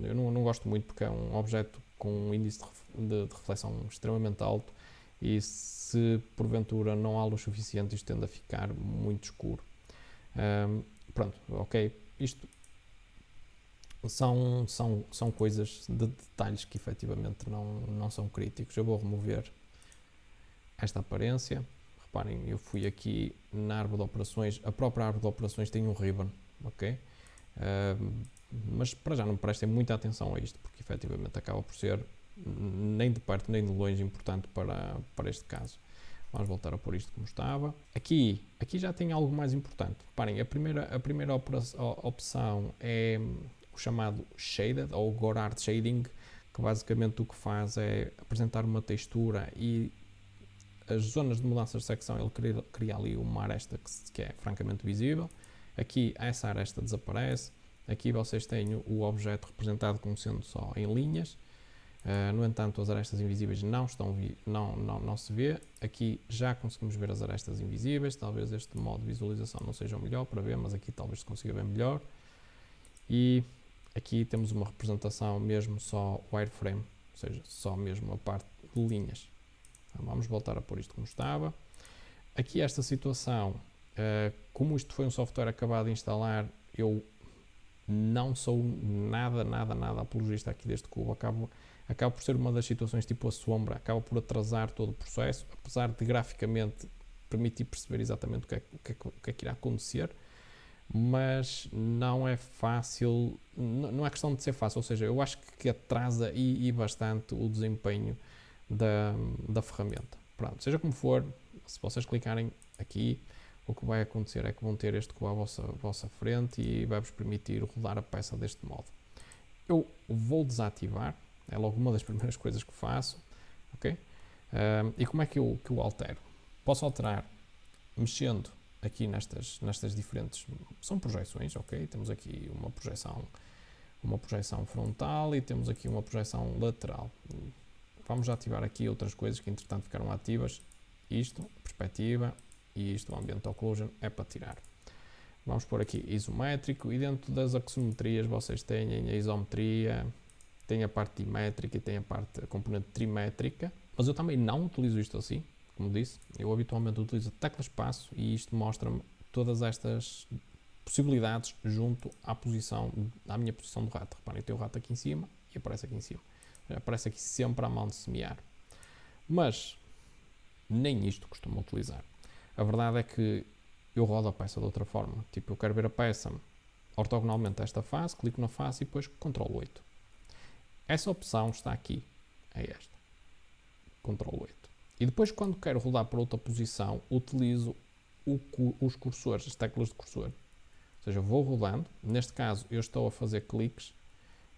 eu não gosto muito porque é um objeto com um índice de reflexão extremamente alto e se porventura não há luz suficiente isto tende a ficar muito escuro. Pronto, ok, isto são coisas de detalhes que efetivamente não são críticos. Eu vou remover esta aparência. Reparem, eu fui aqui na árvore de operações, a própria árvore de operações tem um ribbon, ok? Mas para já não prestem muita atenção a isto, porque efetivamente acaba por ser nem de perto nem de longe importante para este caso. Vamos voltar a pôr isto como estava. Aqui já tem algo mais importante. Reparem, a primeira opção é o chamado Shaded, ou Gouraud Shading, que basicamente o que faz é apresentar uma textura e as zonas de mudança de secção ele cria ali uma aresta que é francamente visível. Aqui essa aresta desaparece. Aqui vocês têm o objeto representado como sendo só em linhas. No entanto, as arestas invisíveis não se vê. Aqui já conseguimos ver as arestas invisíveis. Talvez este modo de visualização não seja o melhor para ver, mas aqui talvez se consiga ver melhor. E aqui temos uma representação mesmo só wireframe, ou seja, só mesmo a parte de linhas. Então, vamos voltar a pôr isto como estava. Aqui esta situação, como isto foi um software acabado de instalar, eu não sou nada apologista aqui deste cubo. Acaba por ser uma das situações tipo a sombra, acaba por atrasar todo o processo, apesar de graficamente permitir perceber exatamente o que é que irá acontecer, mas não é fácil, não é questão de ser fácil, ou seja, eu acho que atrasa e bastante o desempenho da ferramenta. Pronto, seja como for, se vocês clicarem aqui, o que vai acontecer é que vão ter este cubo à vossa frente e vai-vos permitir rodar a peça deste modo. Eu vou desativar, é logo uma das primeiras coisas que faço, ok? E como é que eu altero? Posso alterar mexendo aqui nestas diferentes, são projeções, ok? Temos aqui uma projeção frontal e temos aqui uma projeção lateral. Vamos ativar aqui outras coisas que entretanto ficaram ativas, isto, perspectiva, e isto, o Ambient Occlusion, é para tirar. Vamos pôr aqui isométrico e dentro das axometrias vocês têm a isometria, tem a parte dimétrica e tem a componente trimétrica, mas eu também não utilizo isto assim, como disse, eu habitualmente utilizo a tecla espaço e isto mostra-me todas estas possibilidades junto à minha posição do rato. Reparem, tem o rato aqui em cima e aparece aqui em cima. Aparece aqui sempre à mão de semear. Mas nem isto costumo utilizar. A verdade é que eu rodo a peça de outra forma. Tipo, eu quero ver a peça ortogonalmente a esta face, clico na face e depois Ctrl 8. Essa opção está aqui, é esta. Ctrl 8. E depois, quando quero rodar para outra posição, utilizo os cursores, as teclas de cursor. Ou seja, vou rodando. Neste caso, eu estou a fazer cliques.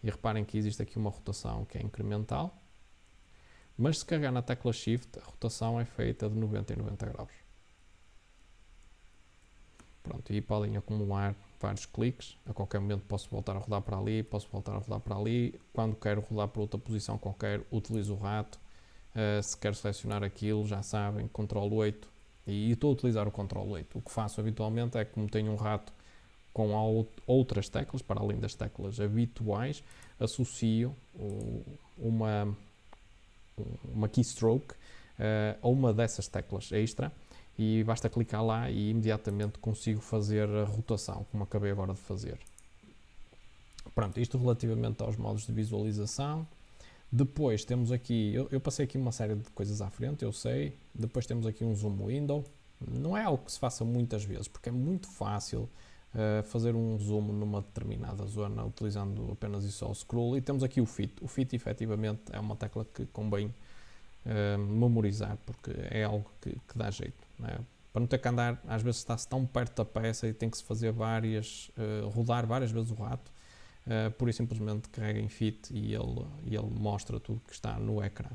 E reparem que existe aqui uma rotação que é incremental. Mas se carregar na tecla Shift, a rotação é feita de 90 em 90 graus. Pronto, e podem acumular vários cliques. A qualquer momento posso voltar a rodar para ali, posso voltar a rodar para ali. Quando quero rodar para outra posição qualquer, utilizo o rato. Se quero selecionar aquilo, já sabem, Ctrl 8. E estou a utilizar o Ctrl 8. O que faço habitualmente é que, como tenho um rato com outras teclas, para além das teclas habituais, associo uma keystroke a uma dessas teclas extra e basta clicar lá e imediatamente consigo fazer a rotação, como acabei agora de fazer. Pronto, isto relativamente aos modos de visualização. Depois temos aqui, eu passei aqui uma série de coisas à frente, eu sei. Depois temos aqui um zoom window. Não é algo que se faça muitas vezes, porque é muito fácil fazer um zoom numa determinada zona utilizando apenas e só o scroll. E temos aqui o fit. O fit efetivamente é uma tecla que convém memorizar, porque é algo que dá jeito, né? para não ter que andar, às vezes está-se tão perto da peça e tem que se fazer rodar várias vezes o rato, pura e simplesmente carrega em Fit e ele mostra tudo que está no ecrã.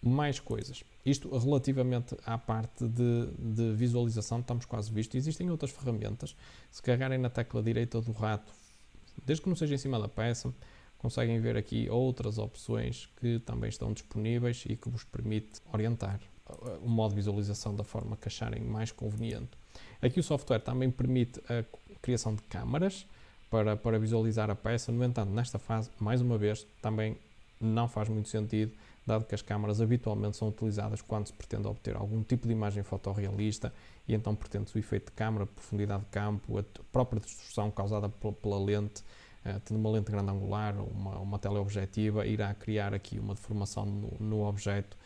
Mais coisas. Isto relativamente à parte de visualização, estamos quase visto. Existem outras ferramentas. Se carregarem na tecla direita do rato, desde que não seja em cima da peça, conseguem ver aqui outras opções que também estão disponíveis e que vos permite orientar o modo de visualização da forma que acharem mais conveniente. Aqui o software também permite a criação de câmaras para visualizar a peça. No entanto, nesta fase, mais uma vez, também não faz muito sentido, dado que as câmaras habitualmente são utilizadas quando se pretende obter algum tipo de imagem fotorrealista e então pretende-se o efeito de câmara, profundidade de campo, a própria distorção causada pela lente, tendo uma lente grande angular ou uma teleobjetiva, irá criar aqui uma deformação no objeto,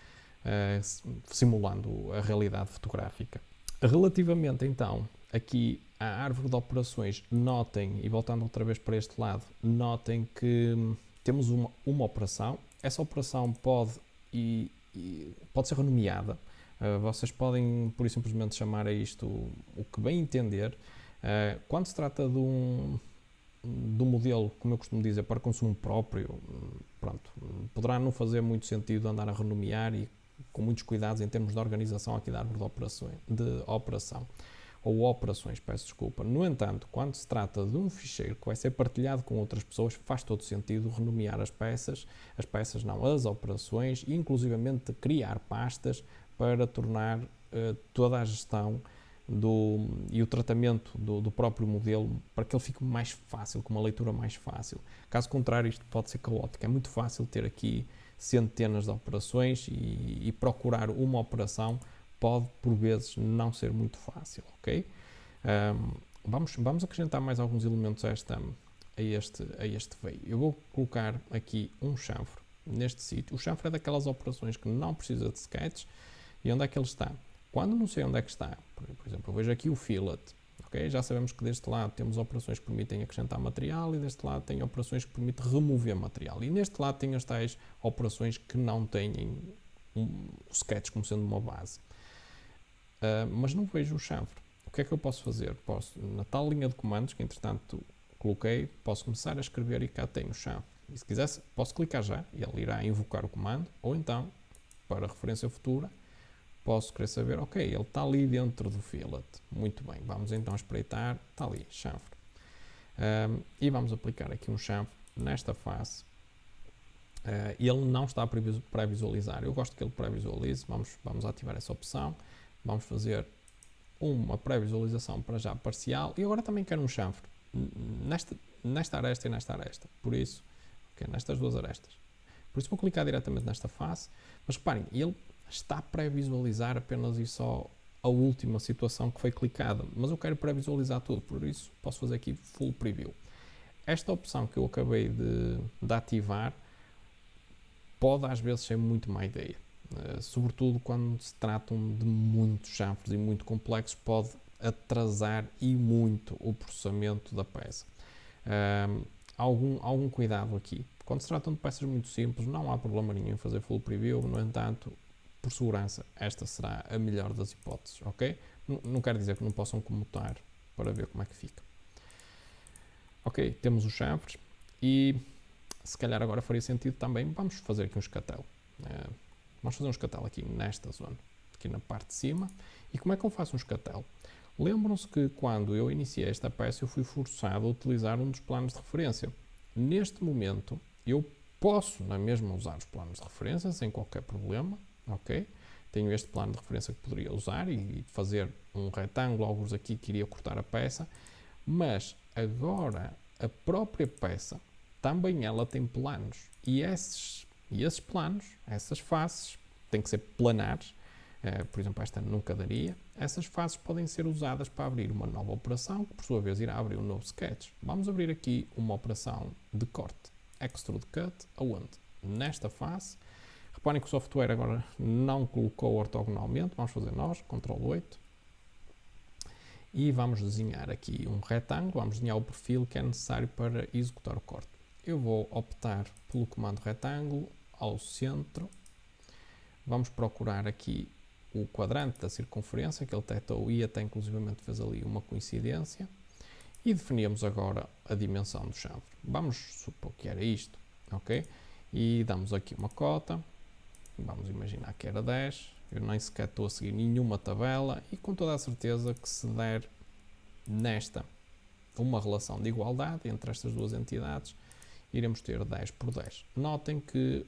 simulando a realidade fotográfica. Relativamente então aqui à árvore de operações, notem, e voltando outra vez para este lado, notem que temos uma operação. Essa operação pode ser renomeada. Vocês podem, pura e simplesmente, chamar a isto o que bem entender. Quando se trata de um modelo, como eu costumo dizer, para consumo próprio, pronto, poderá não fazer muito sentido andar a renomear e com muitos cuidados em termos de organização aqui da árvore de operação. Ou operações, peço desculpa. No entanto, quando se trata de um ficheiro que vai ser partilhado com outras pessoas, faz todo sentido renomear as operações e inclusivamente criar pastas para tornar toda a gestão e o tratamento do próprio modelo para que ele fique mais fácil, com uma leitura mais fácil. Caso contrário, isto pode ser caótico. É muito fácil ter aqui centenas de operações e procurar uma operação pode, por vezes, não ser muito fácil, ok? Vamos acrescentar mais alguns elementos a este veio. Eu vou colocar aqui um chanfre neste sítio. O chanfre é daquelas operações que não precisa de sketch. E onde é que ele está? Quando não sei onde é que está, por exemplo, eu vejo aqui o fillet, ok? Já sabemos que deste lado temos operações que permitem acrescentar material e deste lado tem operações que permitem remover material. E neste lado tem as tais operações que não têm o sketch como sendo uma base. Mas não vejo o chanfre. O que é que eu posso fazer? Posso, na tal linha de comandos que entretanto coloquei, posso começar a escrever e cá tenho o chanfre. E se quiser, posso clicar já e ele irá invocar o comando, ou então, para referência futura, posso querer saber, ok, ele está ali dentro do fillet. Muito bem, vamos então espreitar, está ali, chanfre. E vamos aplicar aqui um chanfre nesta face. Ele não está a pré-visualizar, eu gosto que ele pré-visualize, vamos ativar essa opção. Vamos fazer uma pré-visualização para já parcial e agora também quero um chanfre nesta aresta e nesta aresta. Por isso, okay, nestas duas arestas. Por isso vou clicar diretamente nesta face, mas reparem, ele está a pré-visualizar apenas e só a última situação que foi clicada, mas eu quero pré-visualizar tudo, por isso posso fazer aqui Full Preview. Esta opção que eu acabei de ativar pode às vezes ser muito má ideia. Sobretudo quando se tratam de muitos chanfres e muito complexos, pode atrasar e muito o processamento da peça. Algum cuidado aqui. Quando se tratam de peças muito simples, não há problema nenhum em fazer full preview, no entanto, por segurança, esta será a melhor das hipóteses, ok? Não quer dizer que não possam comutar para ver como é que fica. Ok, temos os chanfres e se calhar agora faria sentido também, vamos fazer aqui um escatel. Vamos fazer um escatel aqui nesta zona, aqui na parte de cima. E como é que eu faço um escatel? Lembram-se que quando eu iniciei esta peça eu fui forçado a utilizar um dos planos de referência. Neste momento eu posso na mesma usar os planos de referência sem qualquer problema, ok? Tenho este plano de referência que poderia usar e fazer um retângulo, alguns aqui que iria cortar a peça, mas agora a própria peça também ela tem planos e esses planos, essas faces, têm que ser planares, por exemplo, esta nunca daria. Essas faces podem ser usadas para abrir uma nova operação, que por sua vez irá abrir um novo sketch. Vamos abrir aqui uma operação de corte, Extrude Cut, aonde? Nesta face. Reparem que o software agora não colocou ortogonalmente, vamos fazer nós, Ctrl 8. E vamos desenhar aqui um retângulo, vamos desenhar o perfil que é necessário para executar o corte. Eu vou optar pelo comando retângulo ao centro. Vamos procurar aqui o quadrante da circunferência que ele detectou e até inclusivamente fez ali uma coincidência. E definimos agora a dimensão do chanfre. Vamos supor que era isto, ok? E damos aqui uma cota, vamos imaginar que era 10, eu nem sequer estou a seguir nenhuma tabela e com toda a certeza que se der nesta uma relação de igualdade entre estas duas entidades, iremos ter 10 por 10. Notem que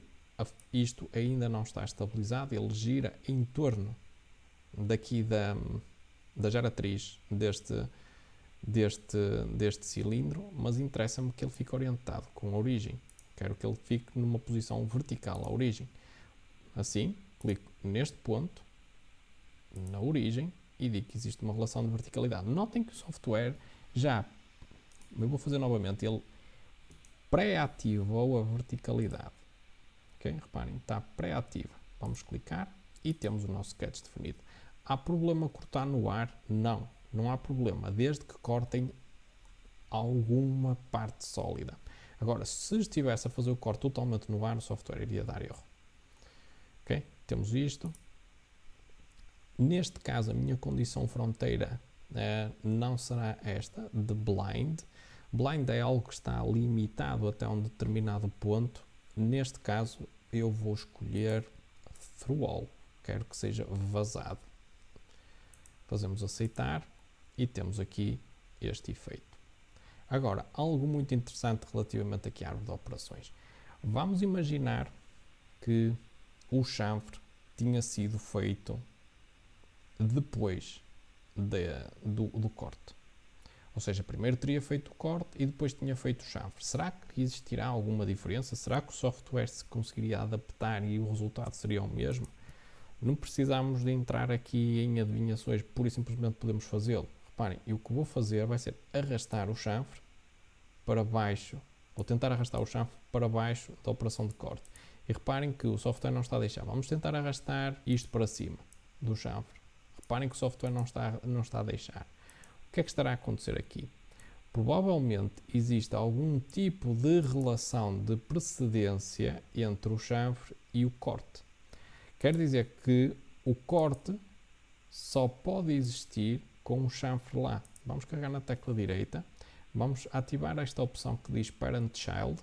isto ainda não está estabilizado, ele gira em torno daqui da geratriz deste cilindro, mas interessa-me que ele fique orientado com a origem. Quero que ele fique numa posição vertical à origem. Assim, clico neste ponto, na origem, e digo que existe uma relação de verticalidade. Notem que o software já, eu vou fazer novamente, ele pré-ativou a verticalidade. Okay? Reparem, está pré-ativa. Vamos clicar e temos o nosso sketch definido. Há problema cortar no ar? Não, não há problema, desde que cortem alguma parte sólida. Agora, se estivesse a fazer o corte totalmente no ar, o software iria dar erro. Ok? Temos isto. Neste caso, a minha condição fronteira não será esta, de blind. Blind é algo que está limitado até um determinado ponto. Neste caso, eu vou escolher through all. Quero que seja vazado. Fazemos aceitar e temos aqui este efeito. Agora, algo muito interessante relativamente aqui à árvore de operações. Vamos imaginar que o chanfre tinha sido feito depois do corte. Ou seja, primeiro teria feito o corte e depois tinha feito o chanfre. Será que existirá alguma diferença? Será que o software se conseguiria adaptar e o resultado seria o mesmo? Não precisamos de entrar aqui em adivinhações, pura e simplesmente podemos fazê-lo. Reparem, e o que vou fazer vai ser arrastar o chanfre para baixo, ou tentar arrastar o chanfre para baixo da operação de corte. E reparem que o software não está a deixar. Vamos tentar arrastar isto para cima do chanfre. Reparem que o software não está a deixar. O que é que estará a acontecer aqui? Provavelmente existe algum tipo de relação de precedência entre o chanfre e o corte. Quer dizer que o corte só pode existir com o chanfre lá. Vamos carregar na tecla direita, vamos ativar esta opção que diz Parent Child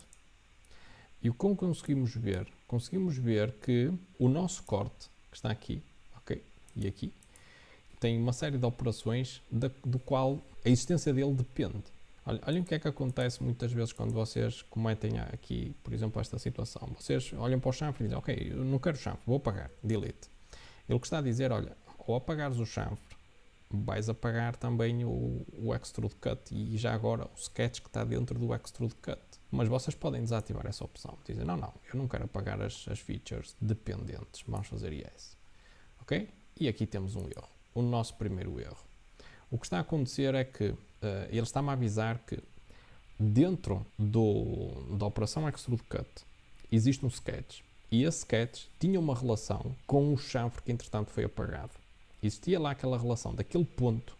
e o que conseguimos ver? Conseguimos ver que o nosso corte, que está aqui, ok, e aqui, tem uma série de operações do qual a existência dele depende. Olhem o que é que acontece muitas vezes quando vocês cometem aqui, por exemplo, esta situação. Vocês olham para o chanfre e dizem, ok, eu não quero chanfre, vou apagar, delete. Ele que está a dizer, olha, ao apagares o chanfre, vais apagar também o Extrude Cut e já agora o sketch que está dentro do Extrude Cut. Mas vocês podem desativar essa opção. Dizem, não, eu não quero apagar as features dependentes, vamos fazer yes. Ok? E aqui temos um erro, o nosso primeiro erro. O que está a acontecer é que ele está-me a avisar que dentro da operação Extrude Cut existe um sketch e esse sketch tinha uma relação com o chanfre que entretanto foi apagado. Existia lá aquela relação daquele ponto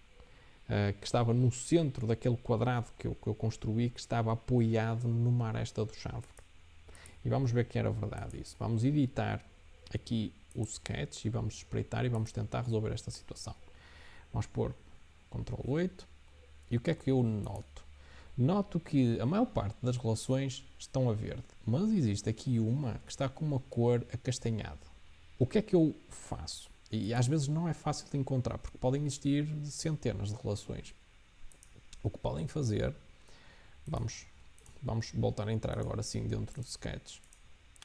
que estava no centro daquele quadrado que eu construí, que estava apoiado numa aresta do chanfre. E vamos ver que era verdade isso. Vamos editar aqui o sketch e vamos espreitar e vamos tentar resolver esta situação. Vamos pôr Ctrl 8 e o que é que eu noto? Noto que a maior parte das relações estão a verde, mas existe aqui uma que está com uma cor acastanhada. O que é que eu faço? E às vezes não é fácil de encontrar, porque podem existir centenas de relações. O que podem fazer, vamos voltar a entrar agora sim dentro do sketch.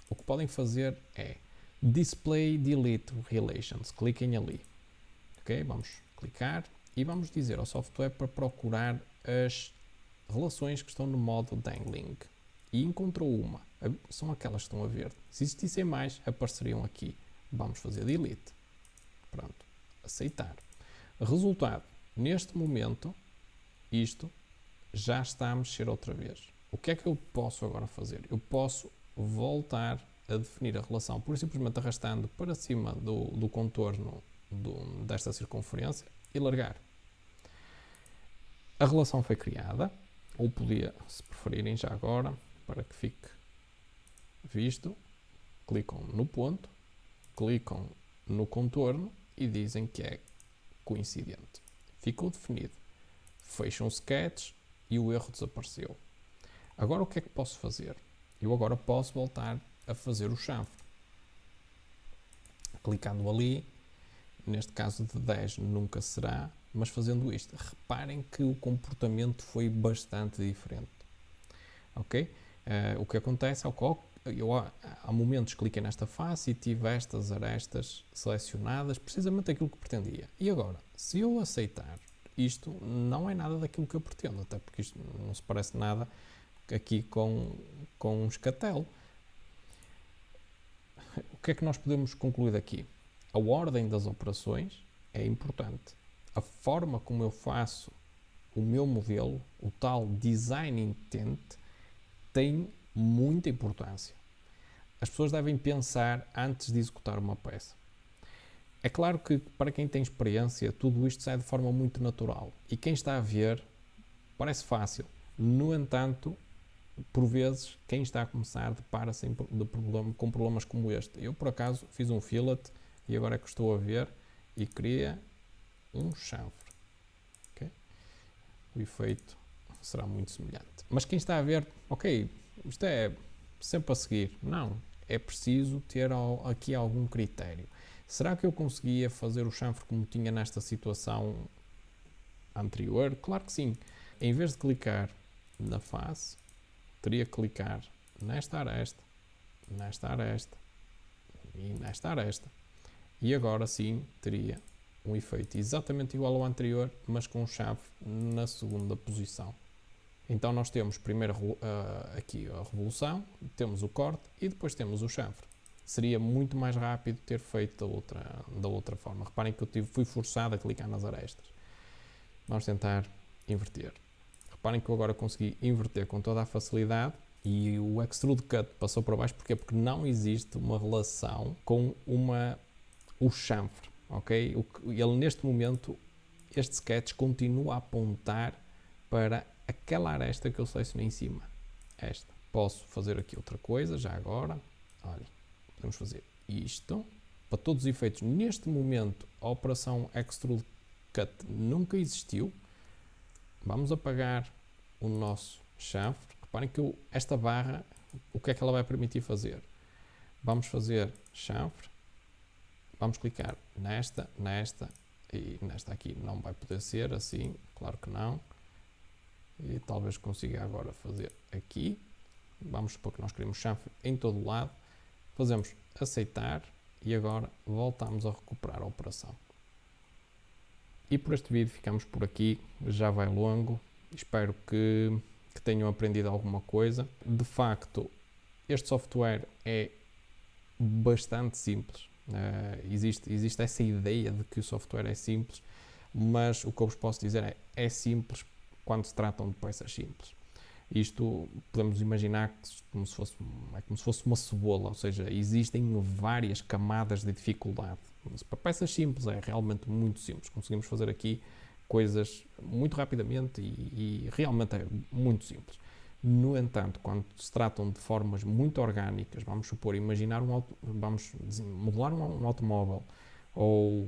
O que podem fazer é Display Delete Relations. Cliquem ali. Ok? Vamos clicar e vamos dizer ao software para procurar as relações que estão no modo Dangling. E encontrou uma. São aquelas que estão a verde. Se existissem mais, apareceriam aqui. Vamos fazer Delete. Pronto. Aceitar. Resultado. Neste momento, isto já está a mexer outra vez. O que é que eu posso agora fazer? Eu posso voltar a definir a relação, por simplesmente arrastando para cima do contorno desta circunferência e largar. A relação foi criada, ou podia, se preferirem já agora, para que fique visto, clicam no ponto, clicam no contorno e dizem que é coincidente. Ficou definido. Fecha um sketch e o erro desapareceu. Agora o que é que posso fazer? Eu agora posso voltar a fazer o chanfre. Clicando ali, neste caso de 10 nunca será, mas fazendo isto. Reparem que o comportamento foi bastante diferente. Ok? O que acontece é que eu há momentos cliquei nesta face e tive estas arestas selecionadas, precisamente aquilo que pretendia. E agora, se eu aceitar, isto não é nada daquilo que eu pretendo, até porque isto não se parece nada aqui com um escatelo. O que é que nós podemos concluir daqui? A ordem das operações é importante. A forma como eu faço o meu modelo, o tal design intent, tem muita importância. As pessoas devem pensar antes de executar uma peça. É claro que para quem tem experiência, tudo isto sai de forma muito natural. E quem está a ver, parece fácil. No entanto, por vezes, quem está a começar depara-se com problemas como este. Eu, por acaso, fiz um fillet e agora é que estou a ver e queria um chanfre. Okay? O efeito será muito semelhante. Mas quem está a ver, ok, isto é sempre a seguir. Não, é preciso ter aqui algum critério. Será que eu conseguia fazer o chanfre como tinha nesta situação anterior? Claro que sim. Em vez de clicar na face, teria que clicar nesta aresta e nesta aresta. E agora sim teria um efeito exatamente igual ao anterior, mas com o chanfre na segunda posição. Então nós temos primeiro aqui a revolução, temos o corte e depois temos o chanfre. Seria muito mais rápido ter feito da outra forma. Reparem que eu fui forçado a clicar nas arestas. Vamos tentar inverter. Reparem que eu agora consegui inverter com toda a facilidade e o Extrude Cut passou para baixo. Porquê? Porque não existe uma relação com o chanfre. Okay? Ele neste momento, este sketch continua a apontar para aquela aresta que eu selecionei em cima. Esta. Posso fazer aqui outra coisa, já agora. Olha, podemos fazer isto. Para todos os efeitos, neste momento, a operação Extrude Cut nunca existiu. Vamos apagar o nosso chanfre. Reparem que esta barra, o que é que ela vai permitir fazer? Vamos fazer chanfre. Vamos clicar nesta e nesta aqui não vai poder ser assim, claro que não. E talvez consiga agora fazer aqui. Vamos supor que nós queremos chanfre em todo o lado. Fazemos aceitar e agora voltamos a recuperar a operação. E por este vídeo ficamos por aqui, já vai longo, espero que tenham aprendido alguma coisa. De facto, este software é bastante simples, existe essa ideia de que o software é simples, mas o que eu vos posso dizer é simples quando se tratam de peças simples. Isto podemos imaginar como se fosse uma cebola, ou seja, existem várias camadas de dificuldade. Mas para peças simples é realmente muito simples. Conseguimos fazer aqui coisas muito rapidamente e realmente é muito simples. No entanto, quando se tratam de formas muito orgânicas, vamos supor, vamos modelar um automóvel, ou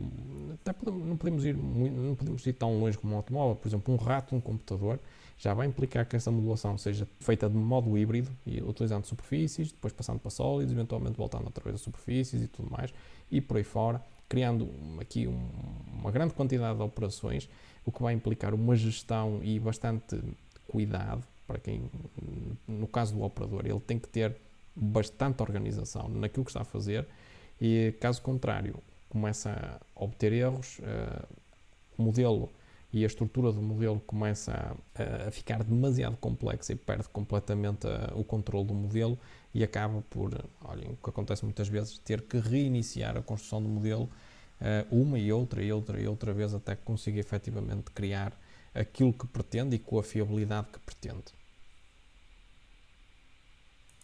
até não podemos ir tão longe como um automóvel, por exemplo, um rato, um computador, já vai implicar que essa modulação seja feita de modo híbrido, e utilizando superfícies, depois passando para sólidos, eventualmente voltando outra vez a superfícies e tudo mais, e por aí fora, criando aqui uma grande quantidade de operações, o que vai implicar uma gestão e bastante cuidado para quem, no caso do operador, ele tem que ter bastante organização naquilo que está a fazer, e caso contrário, começa a obter erros, o modelo e a estrutura do modelo começa a ficar demasiado complexa e perde completamente o controle do modelo e acaba por, olhem, o que acontece muitas vezes, ter que reiniciar a construção do modelo uma e outra vez até que consiga efetivamente criar aquilo que pretende e com a fiabilidade que pretende.